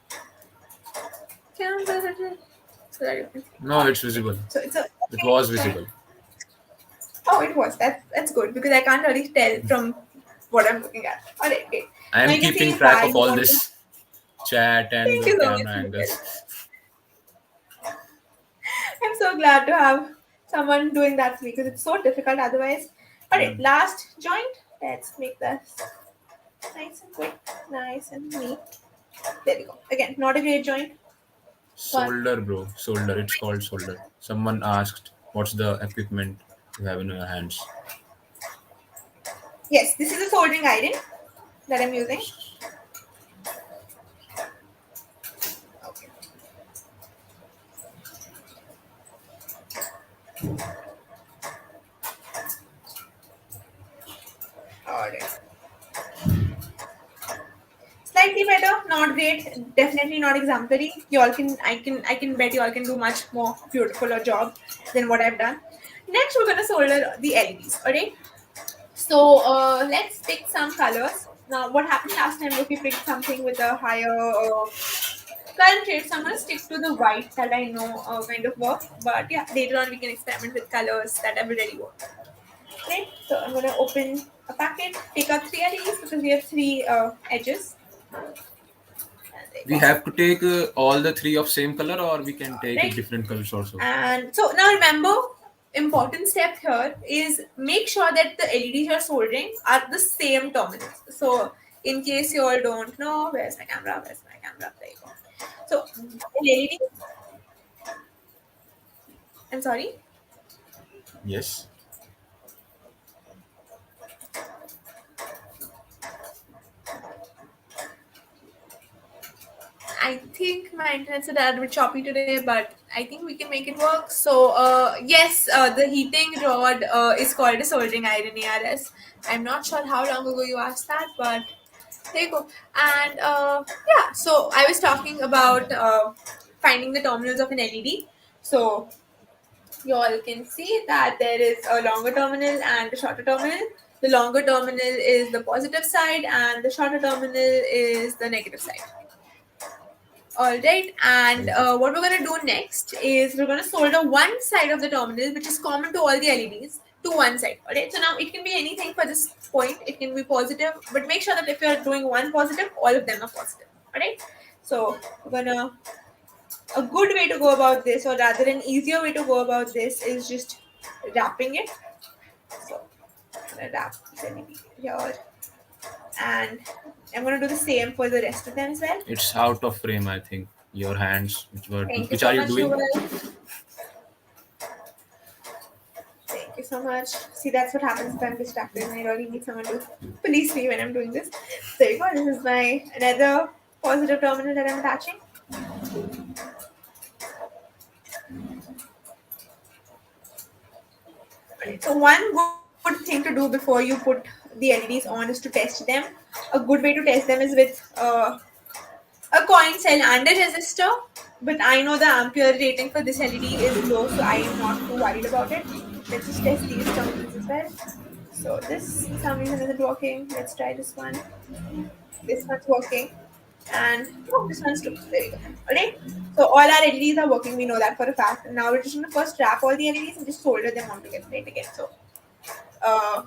camera a little so that you can see. No, it's visible. So it's a It was okay joint. visible. Oh, it was. That's good because I can't really tell from what I'm looking at. Alright, okay. I Now am you can keeping see track why of you all want to. this chat and Thank the you so much, camera Nikhil. angles. I'm so glad to have someone doing that for me because it's so difficult otherwise. Alright, last joint. Let's make this nice and quick, nice and neat. There we go. Again, not a great joint, but Solder, bro. Solder. It's called solder. Someone asked, "What's the equipment you have in your hands?" yes, this is a soldering iron that I'm using. Okay. Alright. Slightly better, not great, definitely not exemplary. Y'all can I can bet y'all can do much more beautiful a job than what I've done. Next we're gonna solder the LEDs, alright? So let's pick some colors. Now what happened last time if we picked something with a higher current rate, so I'm gonna stick to the white that I know kind of work. But yeah, later on we can experiment with colors that already work. Right? So I'm gonna open a packet, take out three LEDs because we have three edges. And There you We go. have to take all the three of same color, or we can take Right. different colors also. And so now remember, important step here is make sure that the LEDs you're soldering are the same terminals. So in case you all don't know, where's my camera? Where's my camera? There you go. So LED, I'm sorry. Yes. I think my internet's a tad bit choppy today, but I think we can make it work. So, yes, the heating rod is called a soldering iron ARS. I'm not sure how long ago you asked that, but there you go. And yeah, so I was talking about finding the terminals of an LED. So, you all can see that there is a longer terminal and a shorter terminal. The longer terminal is the positive side, and the shorter terminal is the negative side. All right, and Okay. what we're going to do next is we're going to solder one side of the terminal, which is common to all the LEDs, to one side. All right, so now it can be anything for this point. It can be positive, but make sure that if you're doing one positive, all of them are positive. All right, so we're gonna a good way to go about this, or rather, an easier way to go about this is just wrapping it. So I'm gonna wrap this LED here, and I'm gonna do the same for the rest of them as well. It's out of frame, I think. Your hands, Thank you which so are you much, doing? Yuval. Thank you so much. See, that's what happens if I'm distracted and I really need someone to police me when I'm doing this. There you go. This is my another positive terminal that I'm attaching. Alright, so one good thing to do before you put the LEDs on is to test them. A good way to test them is with a coin cell and a resistor. But I know the ampere rating for this LED is low, so I am not too worried about it. Let's just test these terminals as well. So this for some reason isn't working. Let's try this one. This one's working. And oh, this one's too. There we go. Alright. So all our LEDs are working, we know that for a fact. And now we're just gonna first wrap all the LEDs and just solder them on together right again. So uh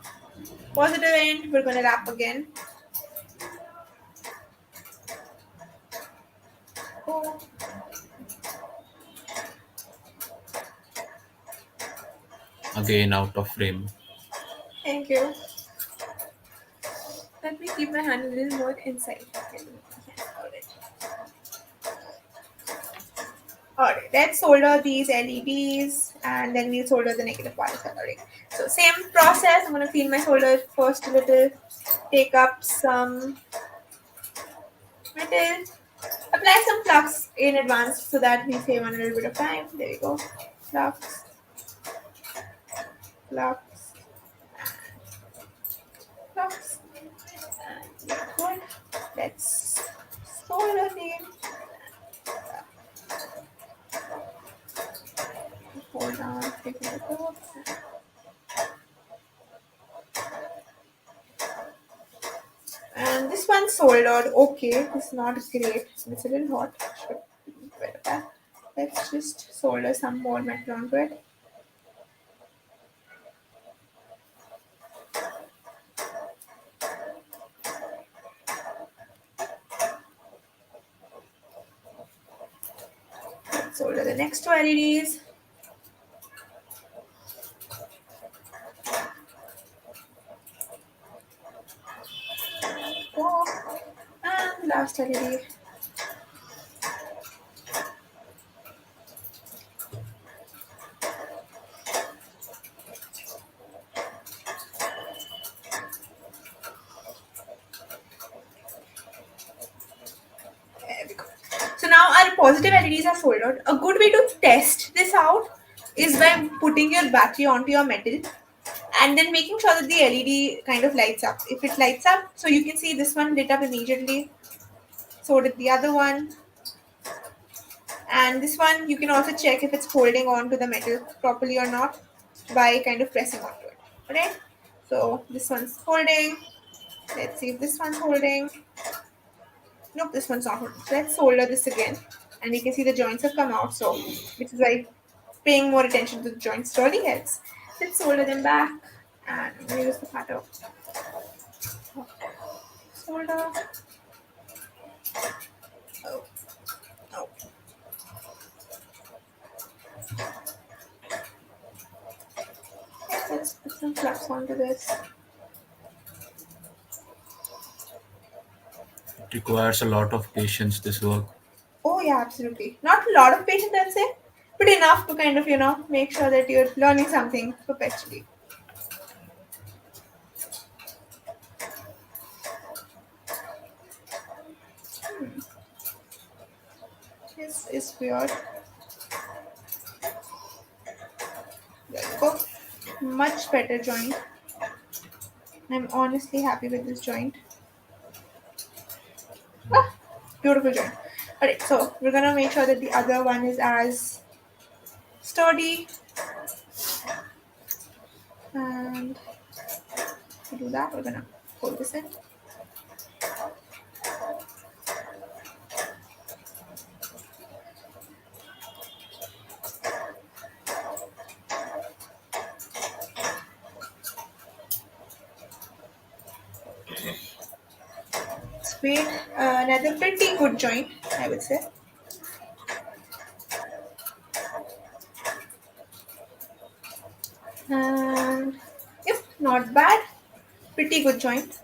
positive end, we're gonna wrap again. Oh, Again, out of frame. thank you. Let me keep my hand a little more inside. Okay. Alright. Alright, let's solder these LEDs and then we'll solder the negative part as well. Alright. So same process. I'm gonna feel my solder first a little, take up some metal, apply some flux in advance so that we save on a little bit of time. There we go. Flux, flux, flux. And good. Let's solder them. Hold on, take my clothes. And this one's soldered. Okay, it's not great. It's a little hot. Should be better. Let's just solder some more metal onto it. Let's solder the next two LEDs. Go. And last LED. There we go. So now our positive LEDs are soldered. A good way to test this out is by putting your battery onto your metal and then making sure that the LED kind of lights up. If it lights up, so you can see this one lit up immediately. So did the other one. And this one, you can also check if it's holding on to the metal properly or not by kind of pressing onto it. Alright? So this one's holding. Let's see if this one's holding. Nope, this one's not holding. So let's solder this again. And you can see the joints have come out. So, which is why paying more attention to the joints really helps. Let's solder them back. And I'm going to use the cutter. Solder. Oh, oh. Let's put some flaps onto this. It requires a lot of patience, this work. Oh yeah, absolutely. Not a lot of patience, I'd say, but enough to kind of make sure that you're learning something perpetually. This is weird. There you go. Much better joint. I'm honestly happy with this joint. Ah, beautiful joint. Alright, so we're gonna make sure that the other one is as sturdy, and to do that, we're gonna hold this in. Sweet. Another pretty good joint, I would say. And yep, not bad. Pretty good joint.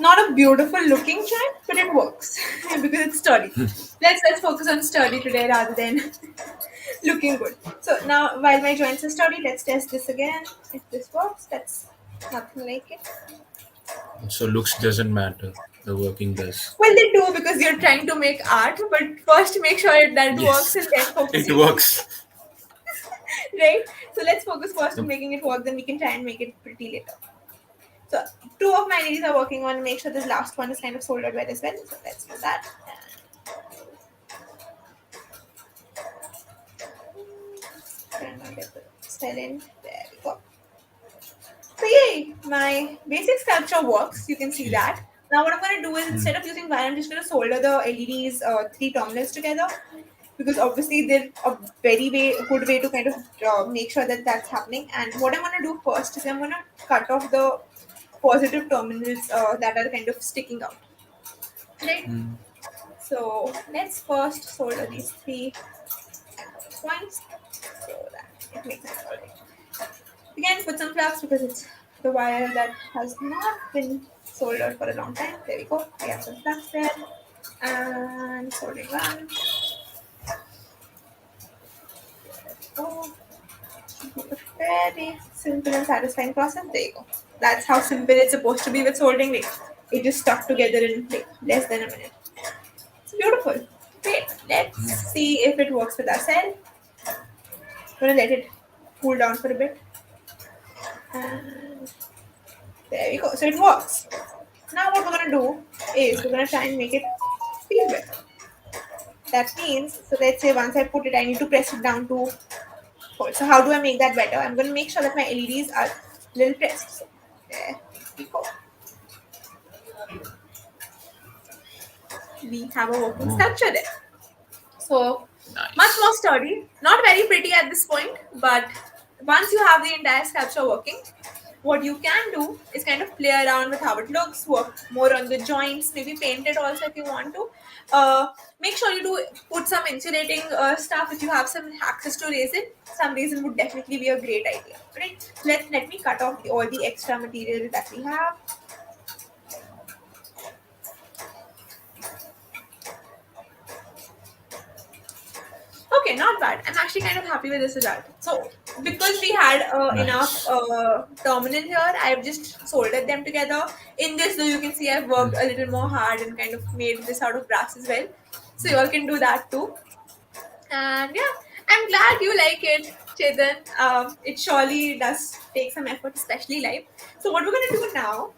Not a beautiful looking joint, but it works because it's sturdy. Let's focus on sturdy today rather than looking good. So now, while my joints are sturdy, let's test this again. If this works, that's nothing like it. So looks doesn't matter. The working does. Well, they do because you're trying to make art, but first make sure that it works Yes, and then focus it you. works. Right? So let's focus first on Yep. making it work, then we can try and make it pretty later. So two of my ladies are working on make sure this last one is kind of soldered well as well. So let's do that. And I'll get the cell in. There we go. So yay, my basic sculpture works. You can see Okay. that. Now what I'm going to do is Hmm. instead of using wire, I'm just going to solder the LEDs, three terminals together, because obviously they're a good way to kind of make sure that that's happening. And what I'm going to do first is I'm going to cut off the positive terminals that are kind of sticking out. Right. Hmm. So let's first solder these three points so that it makes sense. Alright. Again, put some flaps because it's the wire that has not been soldered for a long time. There we go. We have some flaps there. And soldering one. Oh, very simple and satisfying process. There you go. That's how simple it's supposed to be with soldering. Like, it just stuck together in like less than a minute. It's beautiful. Great. Let's see if it works with our cell. Gonna let it cool down for a bit. And there we go. So it works. Now what we're gonna do is we're gonna try and make it feel better. That means, so let's say once I put it, I need to press it down to hold. So how do I make that better? I'm gonna make sure that my LEDs are a little pressed. So there we go. We have a working Oh, sculpture there. So much more nice. sturdy. Not very pretty at this point, but once you have the entire sculpture working, what you can do is kind of play around with how it looks, work more on the joints, maybe paint it also if you want to. Make sure you do put some insulating stuff if you have some access to resin. Some resin would definitely be a great idea. Right? Let me cut off all the extra material that we have. Okay, not bad. I'm actually kind of happy with this result. So, because we had enough Nice. terminal here, I've just soldered them together. In this, though, you can see I've worked a little more hard and kind of made this out of brass as well. So, you all can do that too. And yeah, I'm glad you like it, Chetan. It surely does take some effort, especially live. So, what we're going to do now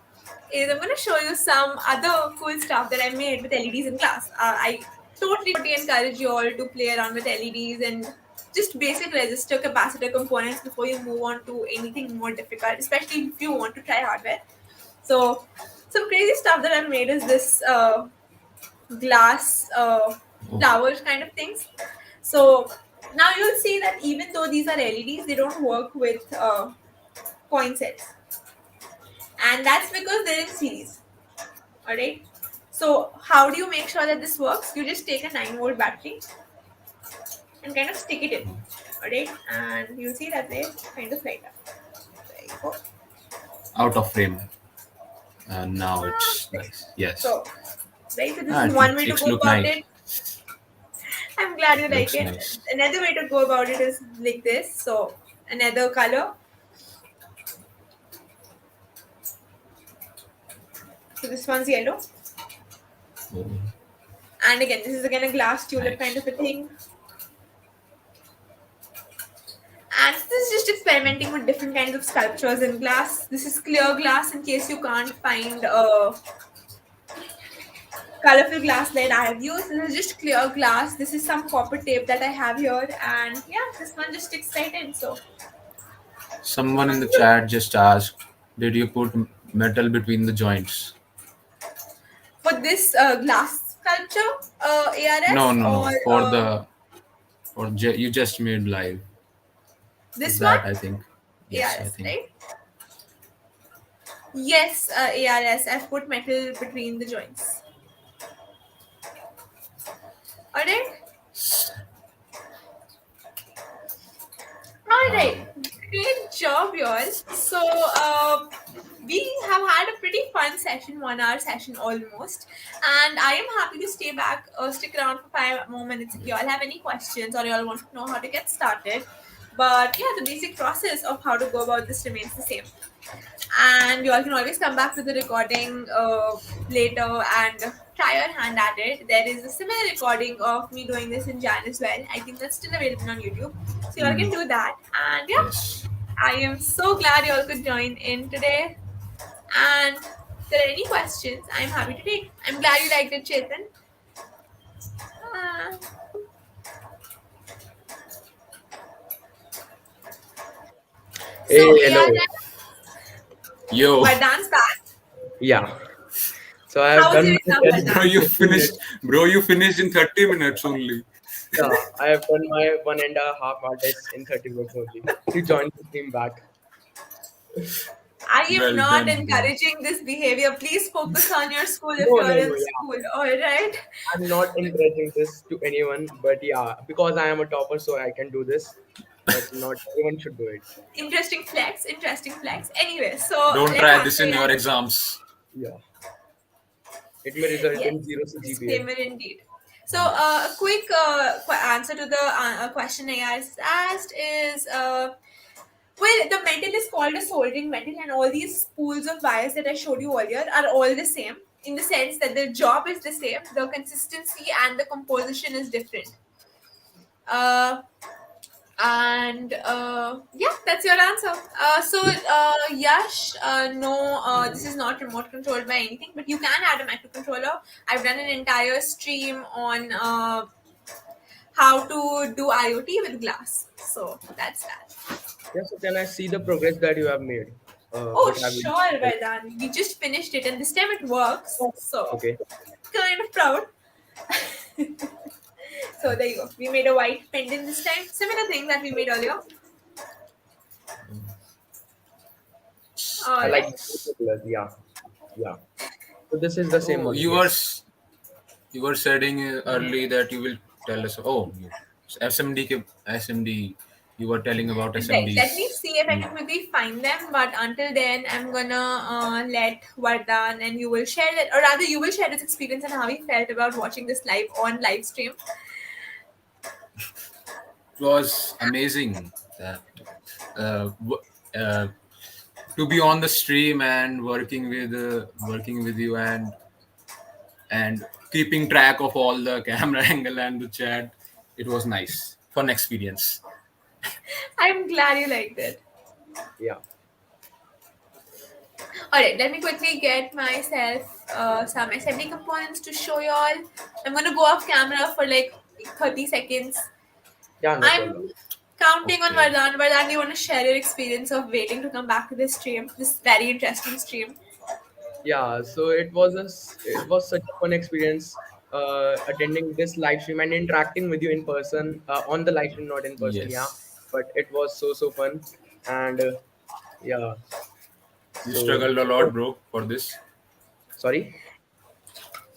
is I'm going to show you some other cool stuff that I made with LEDs in class. I totally encourage you all to play around with LEDs and just basic resistor capacitor components before you move on to anything more difficult, especially if you want to try hardware. So, some crazy stuff that I've made is this glass Oh, flowers kind of things. So, now you'll see that even though these are LEDs, they don't work with coin sets, and that's because they're in series. All right. So how do you make sure that this works? You just take a 9-volt battery and kind of stick it in. Alright, and you'll see that they kind of light up. There you go. Out of frame. Now it's nice. Yes. So, right, so this Ah, is one way to it's go look about nice. it. I'm glad you like Looks it. nice. Another way to go about it is like this. So, another color. So, this one's yellow. Oh, And again, this is again a glass tulip kind nice. of a thing. And this is just experimenting with different kinds of sculptures in glass. This is clear glass in case you can't find colorful glass that I have used. This is just clear glass. This is some copper tape that I have here. And yeah, this one just sticks right in. So, Someone in the chat just asked, "Did you put metal between the joints?" for this glass sculpture, No, ARS, no, or no. You just made live. For this one, that, I think. Yes, I ARS, think. right? Yes, ARS. I've put metal between the joints. Alright? Alright. Wow. Great job, y'all. So, we have had a pretty fun session, 1 hour session almost. And I am happy to stay back, stick around for 5 more minutes if y'all have any questions or y'all want to know how to get started. But yeah, the basic process of how to go about this remains the same. And you all can always come back to the recording later and try your hand at it. There is a similar recording of me doing this in Jan as well. I think that's still available on YouTube, so you all can do that. And yeah, Yes. I am so glad you all could join in today. And if there are any questions, I'm happy to take. I'm glad you liked it, Chetan. Ah. Hey, So hello. Yo, Vardhan's back. Yeah. So I have How was done your my exam, test bro, Vardhan? in you 30 finished. minutes. Bro, you finished in 30 minutes only. Yeah, I have done my 1.5 hour test in 30 minutes only to join the team back. I am Well not done, bro. encouraging this behavior. Please focus on your school if No, you're no, in no. Yeah, school. All right. I'm not encouraging this to anyone, but yeah, because I am a topper, so I can do this. But not everyone should do it. Interesting flex. Interesting flex. Anyway, so Don't let's try this answer in your that. exams. Yeah, it may result Yes, in zero CGPA. disclaimer indeed. So, a Yes. quick answer to the question I asked is well, the metal is called a soldering metal, and all these spools of wires that I showed you earlier are all the same in the sense that the job is the same, the consistency and the composition is different. Uh, and yeah, that's your answer. Yash, no, this is not remote controlled by anything, but you can add a microcontroller. I've done an entire stream on how to do IoT with glass, so that's that. Yeah, so can I see the progress that you have made? Oh What have you sure, done? Vedant, we just finished it and this time it works, so Okay. kind of proud. So there you go, we made a white pendant this time, similar thing that we made earlier. I All like right. the colors. Yeah, yeah. So this is the same Oh, one. Yes. you were saying early that you will tell us. Oh, SMD, SMD. You were telling about Right. Let me SMDs. see if I can maybe find them. But until then, I'm gonna let Vardhan and you will share that, or rather, you will share his experience and how he felt about watching this live on live stream. It was amazing that uh, w- uh, to be on the stream and working with you and keeping track of all the camera angle and the chat. It was nice, fun experience. I'm glad you liked it. Yeah. All right. Let me quickly get myself some assembly components to show you all. I'm gonna go off camera for like 30 seconds. Yeah. No I'm problem. counting on Okay. Vardhan. Vardhan, you want to share your experience of waiting to come back to this stream, this very interesting stream? Yeah. So it was such a fun experience attending this live stream and interacting with you in person on the live stream, not in person. Yeah. Yes. But it was so fun, and yeah. You So struggled a lot, bro, for this. sorry.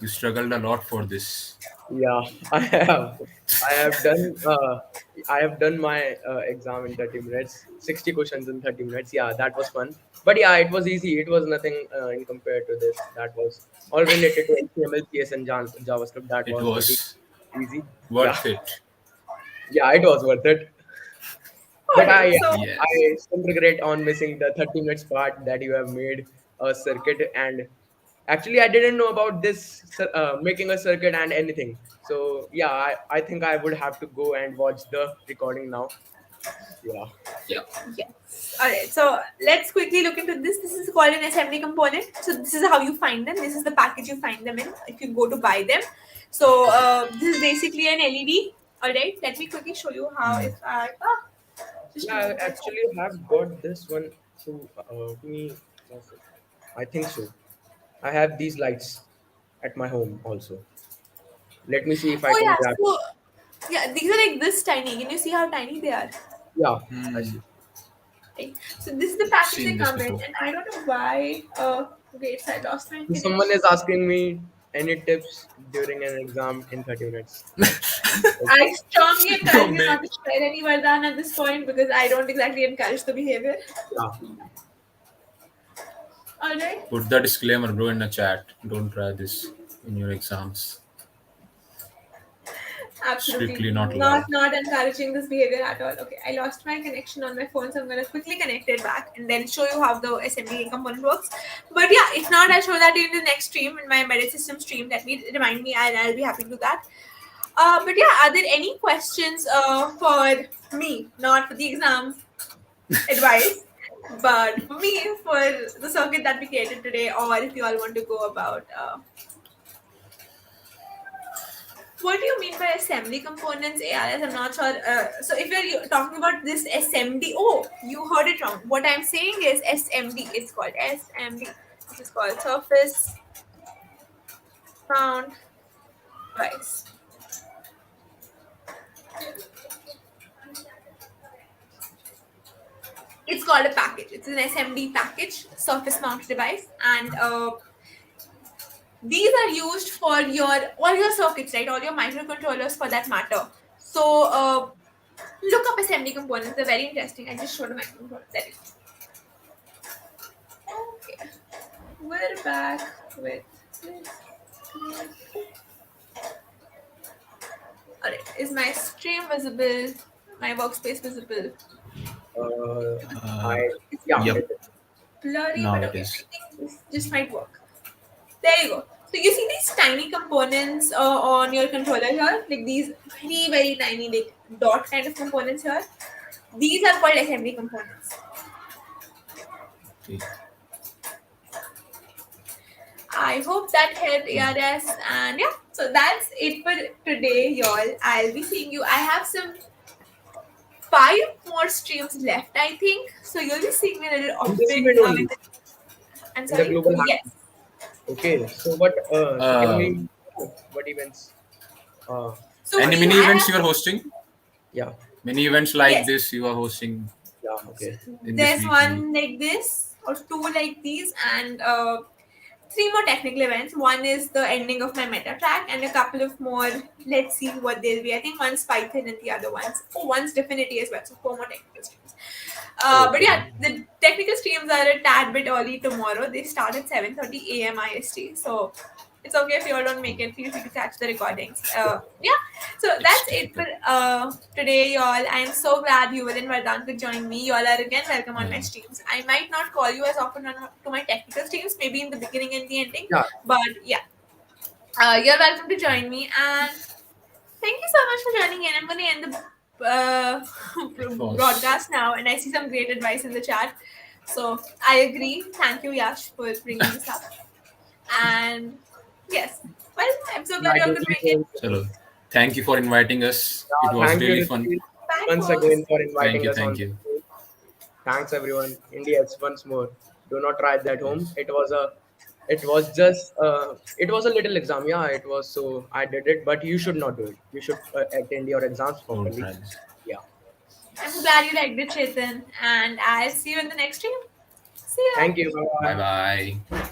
You struggled a lot for this. Yeah, I have. I have done. I have done my exam in 30 minutes. 60 questions in 30 minutes. Yeah, that was fun. But yeah, it was easy. It was nothing in compared to this. That was all related to HTML, CS, and JavaScript. That It was pretty was easy. Yeah, worth it. yeah, it was worth it. All But right. I, So Yes. I still regret on missing the 30 minutes part that you have made a circuit. And actually, I didn't know about this making a circuit and anything. So yeah, I think I would have to go and watch the recording now. Yeah. Yeah. yes. All right. So let's quickly look into this. This is called an assembly component. So this is how you find them. This is the package you find them in if you go to buy them. So this is basically an LED. All right. Let me quickly show you how. Mm. If I just Yeah, a I moment. actually have got this one to me. I think so. I have these lights at my home also. Let me see if I Oh can yeah. grab. So yeah, these are like this tiny. Can you see how tiny they are? Yeah, I Hmm. see. Right. So this is the package they Seen this come in, before. and I don't know why. Wait, so I lost my So someone connection. is asking me any tips during an exam in 30 minutes. Okay. I strongly encourage Don't you not make to share any Vardhan at this point because I don't exactly encourage the behavior. Yeah. Alright? put the disclaimer, bro, in the chat. Don't try this in your exams. Absolutely Strictly not not allowed. not encouraging this behavior at all. Okay, I lost my connection on my phone, so I'm gonna quickly connect it back and then show you how the assembly component works. But yeah, if not, I'll show that in the next stream, in my embedded system stream. Let me remind me, and I'll be happy to do that. But yeah, are there any questions for me, not for the exam advice, but for me, for the circuit that we created today, or if you all want to go about what do you mean by assembly components, ARS? I'm not sure. So if you're talking about this SMD, oh, you heard it wrong. What I'm saying is SMD. It's called SMD, which is called Surface Mount Device. It's called a package. It's an SMD package, Surface Mount Device, and these are used for your all your circuits, right? All your microcontrollers, for that matter. So look up assembly components. They're very interesting. I just showed a microcontroller. There you go. Okay. We're back with this. Alright, is my stream visible? My workspace visible? Uh, I Uh, It's yeah. yep. blurry, Now but it okay, I is. think this just might work. There you go. So you see these tiny components on your controller here, like these very very tiny like dot kind of components here. These are called assembly components. Okay. I hope that helped ARS, and yeah, so that's it for today, y'all. I'll be seeing you. I have some 5 more streams left, I think. So you'll be seeing me a little In this often. event only, I'm in the sorry. global hack. Yes. Okay. So what? So can Uh, we? What events? Uh, So any we mini have events you are hosting? yeah. Many events like yes. this you are hosting Yeah. Okay. in this There's weekly. one like this or two like these, and 3 more technical events. One is the ending of my meta track, and a couple of more. Let's see what they'll be. I think one's Python and the other one's Definity as well. So 4 more technical streams. But Okay. yeah, the technical streams are a tad bit early tomorrow. They start at 7:30 a.m. IST. So it's okay if you all don't make it. Feel free to catch the recordings. Yeah. So It's that's it for difficult. today, y'all. I'm so glad you and Vardhan could join me. Y'all are again welcome on my Yeah. streams. I might not call you as often to my technical streams, maybe in the beginning and the ending. Yeah. But yeah, you're welcome to join me. And thank you so much for joining in. I'm going to end the It was broadcast now, and I see some great advice in the chat. So I agree. Thank you, Yash, for bringing this up. And yes, well, I'm so Yeah. glad I you all could totally make it. know. Chalo. Thank you for inviting us. It was Thank you, really fun. Ritvik, Bye, once folks. again for Thank inviting you. us on Thank the you. show. Thanks everyone. Indians once more. Do not try that home. Yes. It was just it was a little exam. Yeah, it was, so I did it, but you should not do it. You should attend your exams Don't properly. try this. Yeah. I'm glad you liked it, Chetan. And I'll see you in the next stream. See ya. Thank you. Bye Bye. bye.